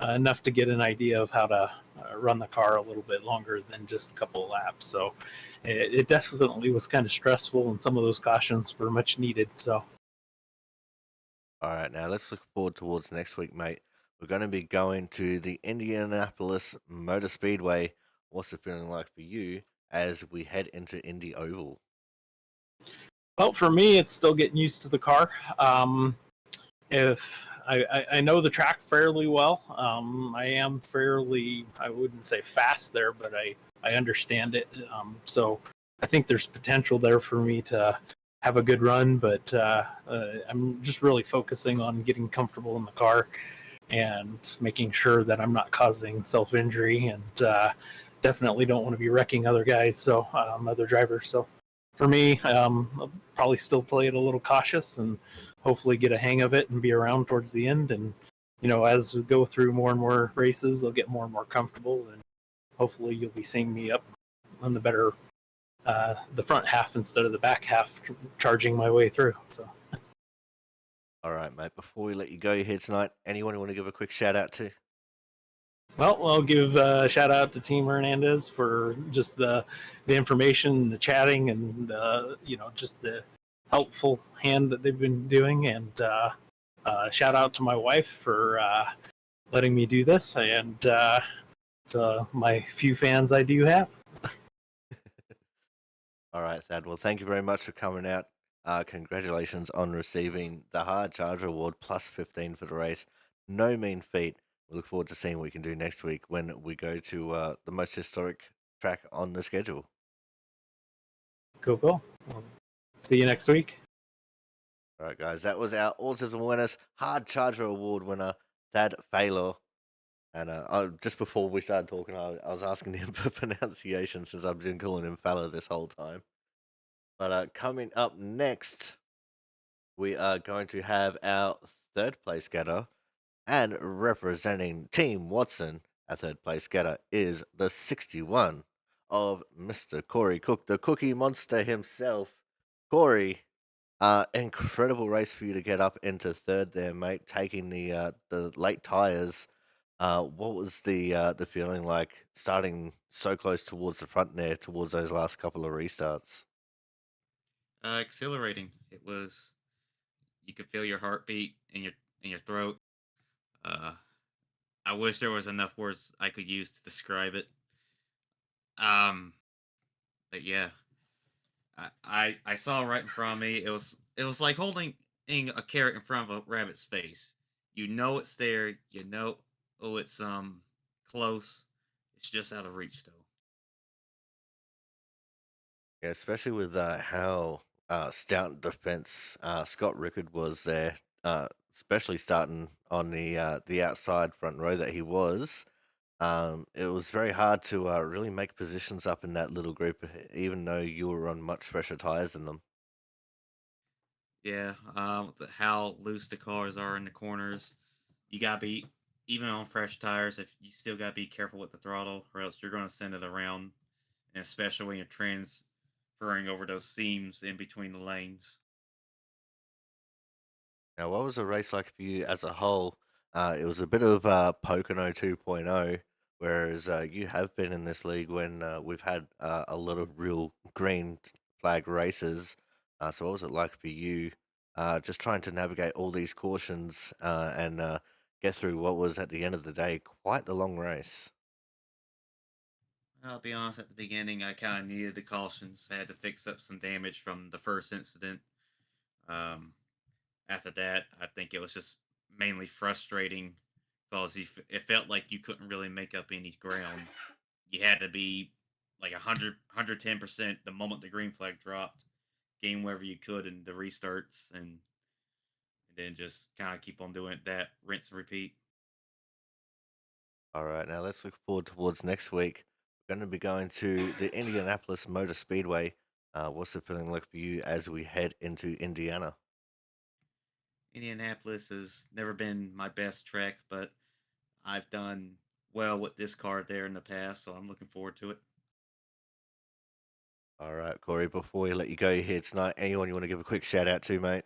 enough to get an idea of how to run the car a little bit longer than just a couple of laps. So it definitely was kind of stressful, and some of those cautions were much needed. So All right, now let's look forward towards next week, mate. We're going to be going to the Indianapolis Motor Speedway. What's it feeling like for you as we head into Indy Oval? well, for me, it's still getting used to the car. If I know the track fairly well, I am fairly, I wouldn't say fast there, but I understand it. So I think there's potential there for me to have a good run, but I'm just really focusing on getting comfortable in the car and making sure that I'm not causing self injury, and definitely don't want to be wrecking other guys, so other drivers. So for me, I'll probably still play it a little cautious and hopefully get a hang of it and be around towards the end. And as we go through more and more races, I'll get more and more comfortable, and hopefully you'll be seeing me up on the better, the front half instead of the back half, charging my way through. So. All right, mate. Before we let you go here tonight, anyone you want to give a quick shout out to? Well, I'll give a shout out to Team Hernandez for just the information, the chatting, and just the helpful hand that they've been doing. And shout out to my wife for letting me do this, and to my few fans I do have. All right, Thad. Well, thank you very much for coming out. Congratulations on receiving the Hard Charger Award plus 15 for the race. No mean feat. We look forward to seeing what we can do next week when we go to the most historic track on the schedule. Cool, cool. Well, see you next week. All right, guys. That was our Autism Winners Hard Charger Award winner, Thad Faylor. And just before we started talking, I was asking him for pronunciation since I've been calling him Fella this whole time. But coming up next, we are going to have our third place getter, and representing Team Watson, our third place getter is the 61 of Mr. Corey Cook, the Cookie Monster himself. Corey, incredible race for you to get up into third there, mate. Taking the late tires. What was the feeling like starting so close towards the front there, towards those last couple of restarts? Exhilarating. It was. You could feel your heartbeat in your throat. Uh, I wish there was enough words I could use to describe it. Um, but yeah, I saw right in front of me. It was like holding a carrot in front of a rabbit's face. You know it's there. You know, oh, it's close. It's just out of reach though. Yeah, especially with how stout defense Scott Rickard was there, especially starting on the outside front row that he was. It was very hard to really make positions up in that little group, even though you were on much fresher tires than them. Yeah, how loose the cars are in the corners. You gotta be even on fresh tires. If you still gotta be careful with the throttle, or else you're gonna send it around, and especially when you're transferring over those seams in between the lanes. Now, what was the race like for you as a whole? It was a bit of Pocono 2.0, whereas you have been in this league when we've had a lot of real green flag races. So, what was it like for you just trying to navigate all these cautions and get through what was, at the end of the day, quite the long race? I'll be honest. At the beginning, I kind of needed the cautions. I had to fix up some damage from the first incident. Um, After that, I think it was just mainly frustrating because it felt like you couldn't really make up any ground. You had to be like 110% the moment the green flag dropped, gain wherever you could in the restarts, and then just kind of keep on doing that, rinse and repeat. All right, now let's look forward towards next week. We're going to be going to the Indianapolis Motor Speedway. What's the feeling like for you as we head into Indiana? Indianapolis has never been my best track, but I've done well with this car there in the past, so I'm looking forward to it. All right, Corey, before we let you go here tonight, anyone you want to give a quick shout out to, mate?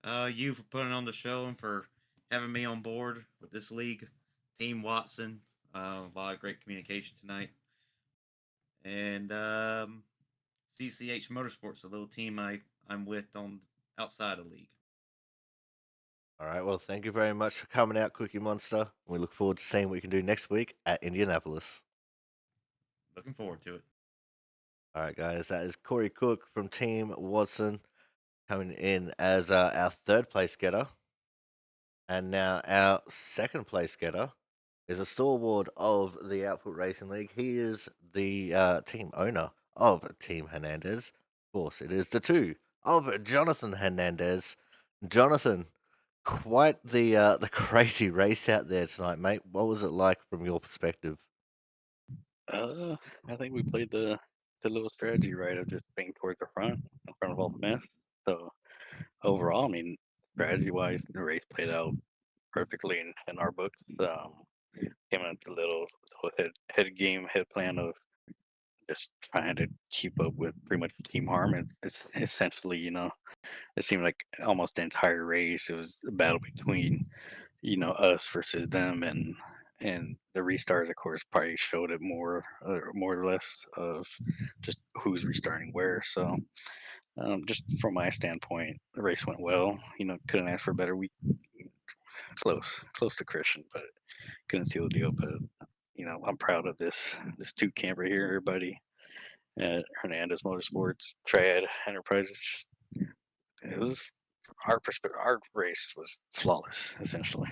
You for putting on the show and for having me on board with this league, Team Watson. A lot of great communication tonight, and CCH Motorsports, a little team I'm with on outside of league. All right, well, thank you very much for coming out, Cookie Monster. We look forward to seeing what we can do next week at Indianapolis. Looking forward to it. All right, guys, that is Corey Cook from Team Watson coming in as our third place getter. And now our second place getter is a stalwart of the Output Racing League. He is the team owner of Team Hernandez. Of course, it is the two of Jonathan Hernandez. Jonathan, quite the crazy race out there tonight, mate. What was it like from your perspective? Uh, I think we played the little strategy right of just being towards the front, in front of all the mess. So overall, I mean, strategy wise, the race played out perfectly in our books. Came into the little head game, head plan of just trying to keep up with pretty much Team Harm. And it's essentially, it seemed like almost the entire race. It was a battle between us versus them, and the restarts of course probably showed it more or less of just who's restarting where. So just from my standpoint, the race went well. Couldn't ask for a better week. Close to Christian, but couldn't seal the deal. But I'm proud of this two camper here, everybody. at Hernandez Motorsports, Triad Enterprises. Just it was our perspective. Our race was flawless, essentially.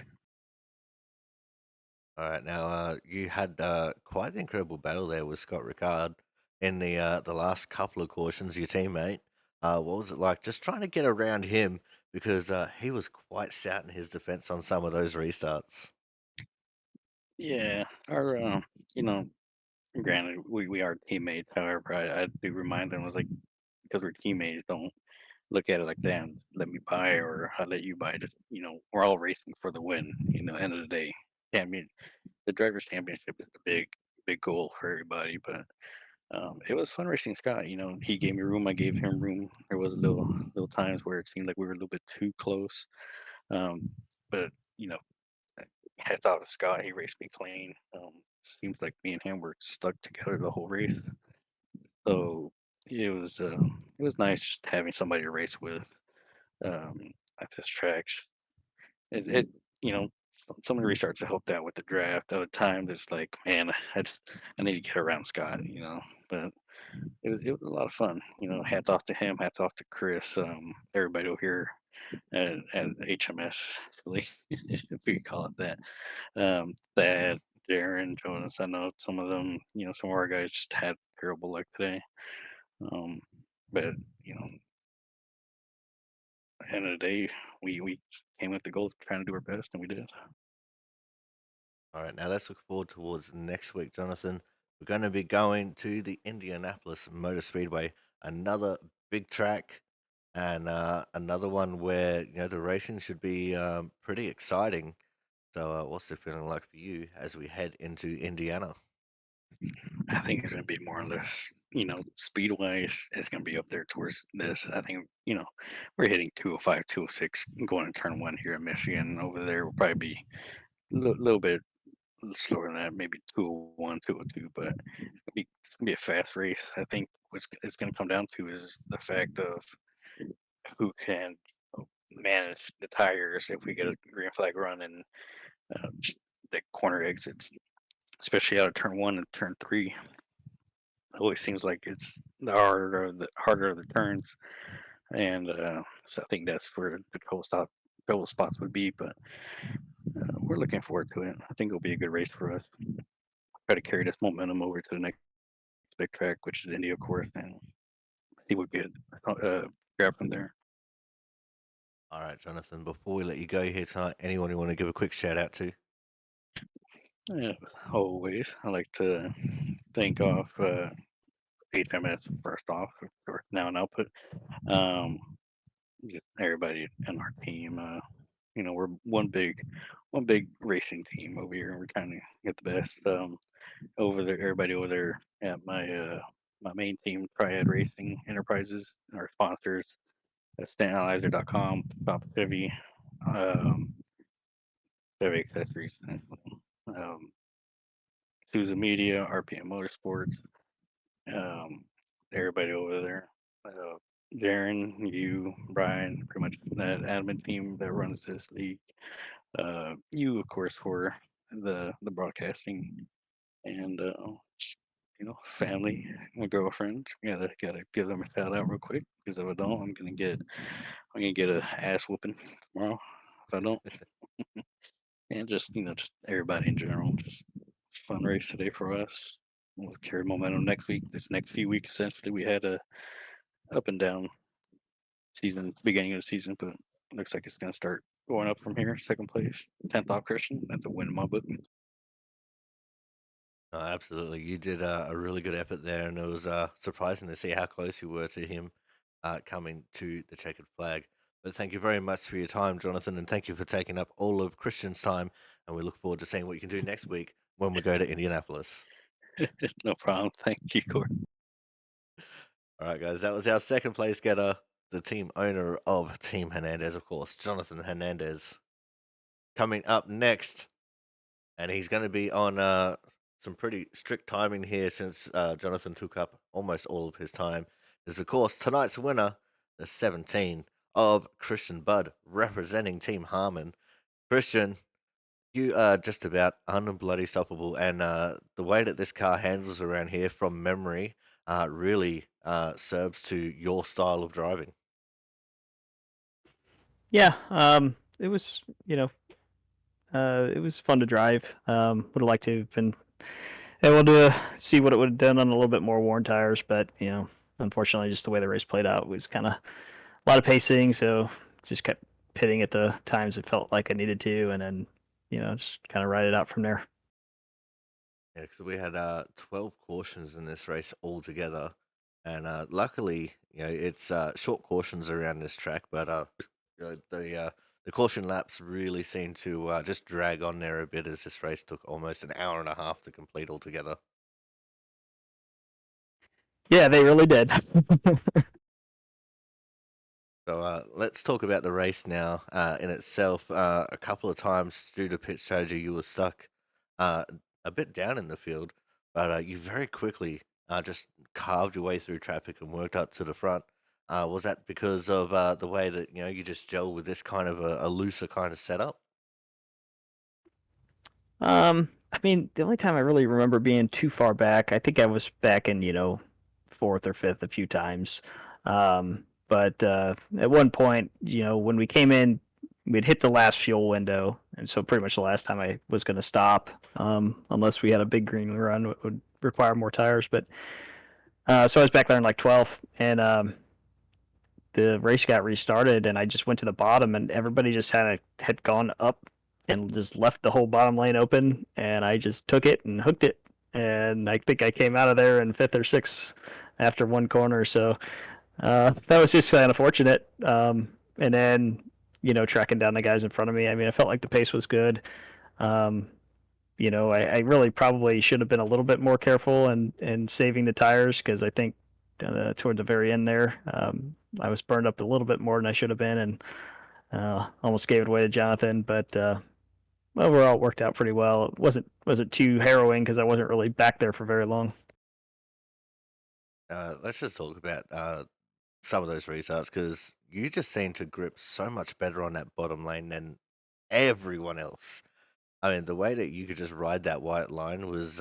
All right, now you had quite an incredible battle there with Scott Ricard in the last couple of cautions. Your teammate, what was it like? Just trying to get around him because he was quite stout in his defense on some of those restarts. Yeah, our you know, granted we are teammates. However, I do remind them, I was like, because we're teammates, don't look at it like that and let me buy or I let you buy. Just we're all racing for the win. End of the day, yeah, I mean, the drivers' championship is the big goal for everybody. But it was fun racing Scott. He gave me room, I gave him room. There was little times where it seemed like we were a little bit too close. Um, but you know, hats off to Scott. He raced me clean. Seems like me and him were stuck together the whole race. So it was nice just having somebody to race with at this track. It some of the restarts I helped out with the draft. Other times it's like, man, I need to get around Scott. But it was a lot of fun. Hats off to him. Hats off to Chris. Everybody over here at HMS, really, if we could call it that. Thad, Darren, Jonas. I know some of them. Some of our guys just had terrible luck today. Um, but you know, end of the day, we came with the goal of trying to do our best, and we did. All right, now let's look forward towards next week, Jonathan. We're going to be going to the Indianapolis Motor Speedway, another big track, and another one where the racing should be pretty exciting. So, what's the feeling like for you as we head into Indiana? I think it's going to be more or less, speed wise, it's going to be up there towards this. I think, we're hitting 205, 206 going to turn one here in Michigan. Over there will probably be little bit slower than that, maybe 201, 202, but it's gonna be a fast race. I think what's it's going to come down to is the fact of who can manage the tires if we get a green flag run and uh, the corner exits, especially out of turn one and turn three. It always seems like it's the harder the turns, and so I think that's where the trouble spots would be. But we're looking forward to it. I think it'll be a good race for us. Try to carry this momentum over to the next big track, which is India, of course, and see what we get grab from there. All right, Jonathan, before we let you go here tonight, anyone you want to give a quick shout out to? Yeah, as always, I like to thank off HMS first off for now and output. Um, just everybody in our team. We're one big racing team over here, and we're trying to get the best. Over there, everybody over there at my main team, Triad Racing Enterprises, our sponsors, StantAnalyzer.com, Top Chevy, um, Chevy Accessories, um, Souza Media, RPM Motorsports, um, everybody over there. Uh, Darren, you, Brian, pretty much that admin team that runs this league. You, of course, for the broadcasting and family, my girlfriend. Gotta give them a shout out real quick because if I don't, I'm gonna get a ass whooping tomorrow if I don't. And just everybody in general, just fun race today for us. We'll carry momentum next week. This next few weeks, essentially, we had a up and down season, beginning of the season, but looks like it's gonna start going up from here. Second place, 10th off Christian. That's a win in my book. No, absolutely. You did a really good effort there, and it was surprising to see how close you were to him coming to the checkered flag. But thank you very much for your time, Jonathan, and thank you for taking up all of Christian's time. And we look forward to seeing what you can do next week when we go to Indianapolis. No problem. Thank you, Corey. All right, guys, that was our second place getter, the team owner of Team Hernandez, of course, Jonathan Hernandez. Coming up next, and he's going to be on some pretty strict timing here since Jonathan took up almost all of his time. Is of course tonight's winner, the 17 of Christian Budd, representing Team Harmon. Christian, you are just about unbloody stoppable, and the way that this car handles around here from memory, really serves to your style of driving. Yeah, it was fun to drive. Would have liked to have been able to see what it would have done on a little bit more worn tires, but unfortunately, just the way the race played out was kind of a lot of pacing, so just kept pitting at the times it felt like I needed to, and then just kind of ride it out from there. Yeah, because we had 12 cautions in this race altogether, and luckily, it's short cautions around this track, but the caution laps really seemed to just drag on there a bit as this race took almost an hour and a half to complete altogether. Yeah, they really did. So let's talk about the race now in itself. A couple of times due to pit strategy, you were stuck uh, a bit down in the field, but you very quickly just carved your way through traffic and worked up to the front. Was that because of the way that you just gel with this kind of a looser kind of setup? I mean, the only time I really remember being too far back, I think I was back in, fourth or fifth a few times. But at one point, when we came in, we'd hit the last fuel window, and so pretty much the last time I was going to stop, unless we had a big green run, would require more tires. But so I was back there in like 12th, and the race got restarted, and I just went to the bottom, and everybody just had gone up and just left the whole bottom lane open, and I just took it and hooked it, and I think I came out of there in fifth or sixth after one corner. So that was just kind of fortunate. And then tracking down the guys in front of me. I mean, I felt like the pace was good. Um, I really probably should have been a little bit more careful and saving the tires because I think toward the very end there, I was burned up a little bit more than I should have been and almost gave it away to Jonathan. But overall, it worked out pretty well. It wasn't too harrowing because I wasn't really back there for very long. Let's just talk about some of those restarts because you just seem to grip so much better on that bottom lane than everyone else. I mean, the way that you could just ride that white line was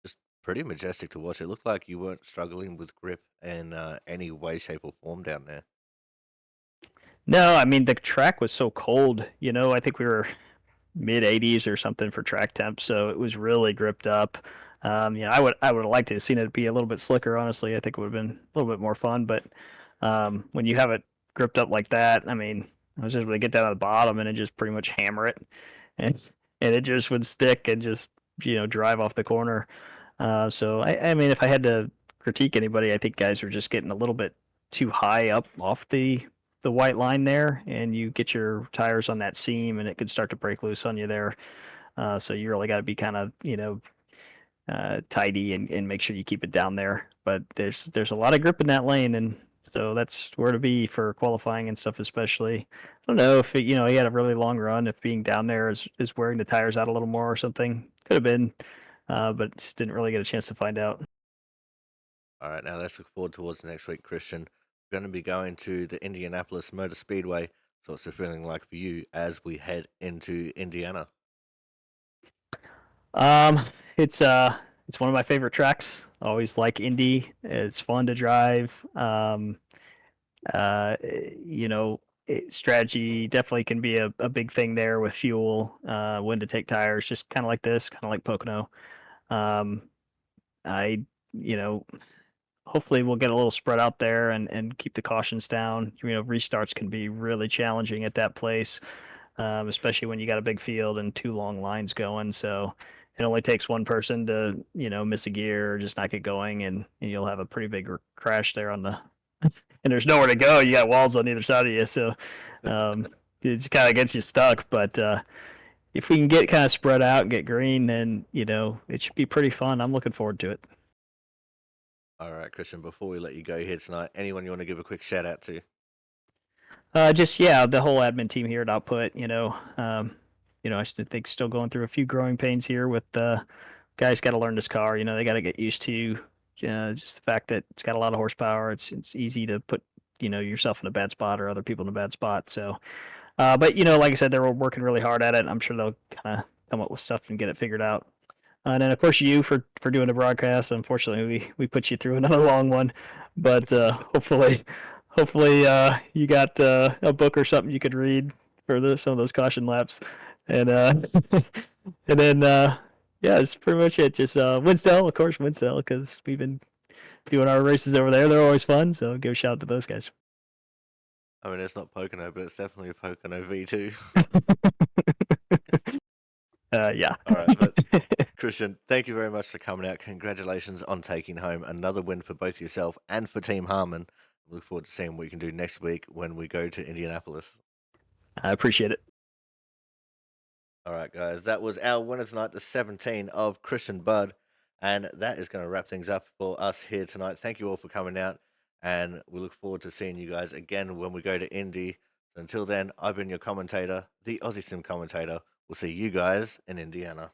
just pretty majestic to watch. It looked like you weren't struggling with grip in any way, shape, or form down there. No, I mean the track was so cold. I think we were mid 80s or something for track temp, so it was really gripped up. I would have liked to have seen it be a little bit slicker. Honestly, I think it would have been a little bit more fun. But when you have it gripped up like that, I mean, I was able to get down to the bottom and then just pretty much hammer it, and it just would stick and just drive off the corner. So I mean, if I had to critique anybody, I think guys were just getting a little bit too high up off the white line there, and you get your tires on that seam, and it could start to break loose on you there. So you really got to be kind of tidy and make sure you keep it down there. But there's a lot of grip in that lane, and so that's where to be for qualifying and stuff, especially. I don't know if he had a really long run, if being down there is wearing the tires out a little more or something. Could have been, but just didn't really get a chance to find out. All right, now let's look forward towards next week, Christian. We're going to be going to the Indianapolis Motor Speedway. So what's it feeling like for you as we head into Indiana? Um, it's one of my favorite tracks. Always like Indy. It's fun to drive. Uh, you know, Strategy definitely can be a big thing there with fuel, when to take tires, just kind of like this, kind of like Pocono. Um, I, you know, Hopefully we'll get a little spread out there and keep the cautions down. Restarts can be really challenging at that place, especially when you got a big field and two long lines going. So it only takes one person to, miss a gear or just not get going, and you'll have a pretty big crash there on the. And there's nowhere to go. You got walls on either side of you, so um, it just kind of gets you stuck. But if we can get kind of spread out and get green, then it should be pretty fun. I'm looking forward to it. All right, Christian, before we let you go here tonight, anyone you want to give a quick shout out to? Just yeah, the whole admin team here at Output. I still think still going through a few growing pains here with guys. Got to learn this car. They got to get used to just the fact that it's got a lot of horsepower. It's easy to put yourself in a bad spot or other people in a bad spot. So, but like I said, they're working really hard at it. I'm sure they'll kind of come up with stuff and get it figured out. And then of course you for doing the broadcast. Unfortunately, we put you through another long one, but hopefully you got a book or something you could read for some of those caution laps, and and then yeah, it's pretty much it. Just Winsdale, of course, Winsdale, because we've been doing our races over there. They're always fun, so give a shout out to those guys. I mean, it's not Pocono, but it's definitely a Pocono V2. Yeah. All right, but Christian, thank you very much for coming out. Congratulations on taking home another win for both yourself and for Team Harmon. Look forward to seeing what you can do next week when we go to Indianapolis. I appreciate it. All right, guys, that was our winner tonight, the 17 of Christian Budd. And that is going to wrap things up for us here tonight. Thank you all for coming out. And we look forward to seeing you guys again when we go to Indy. So until then, I've been your commentator, the Aussie Sim commentator. We'll see you guys in Indiana.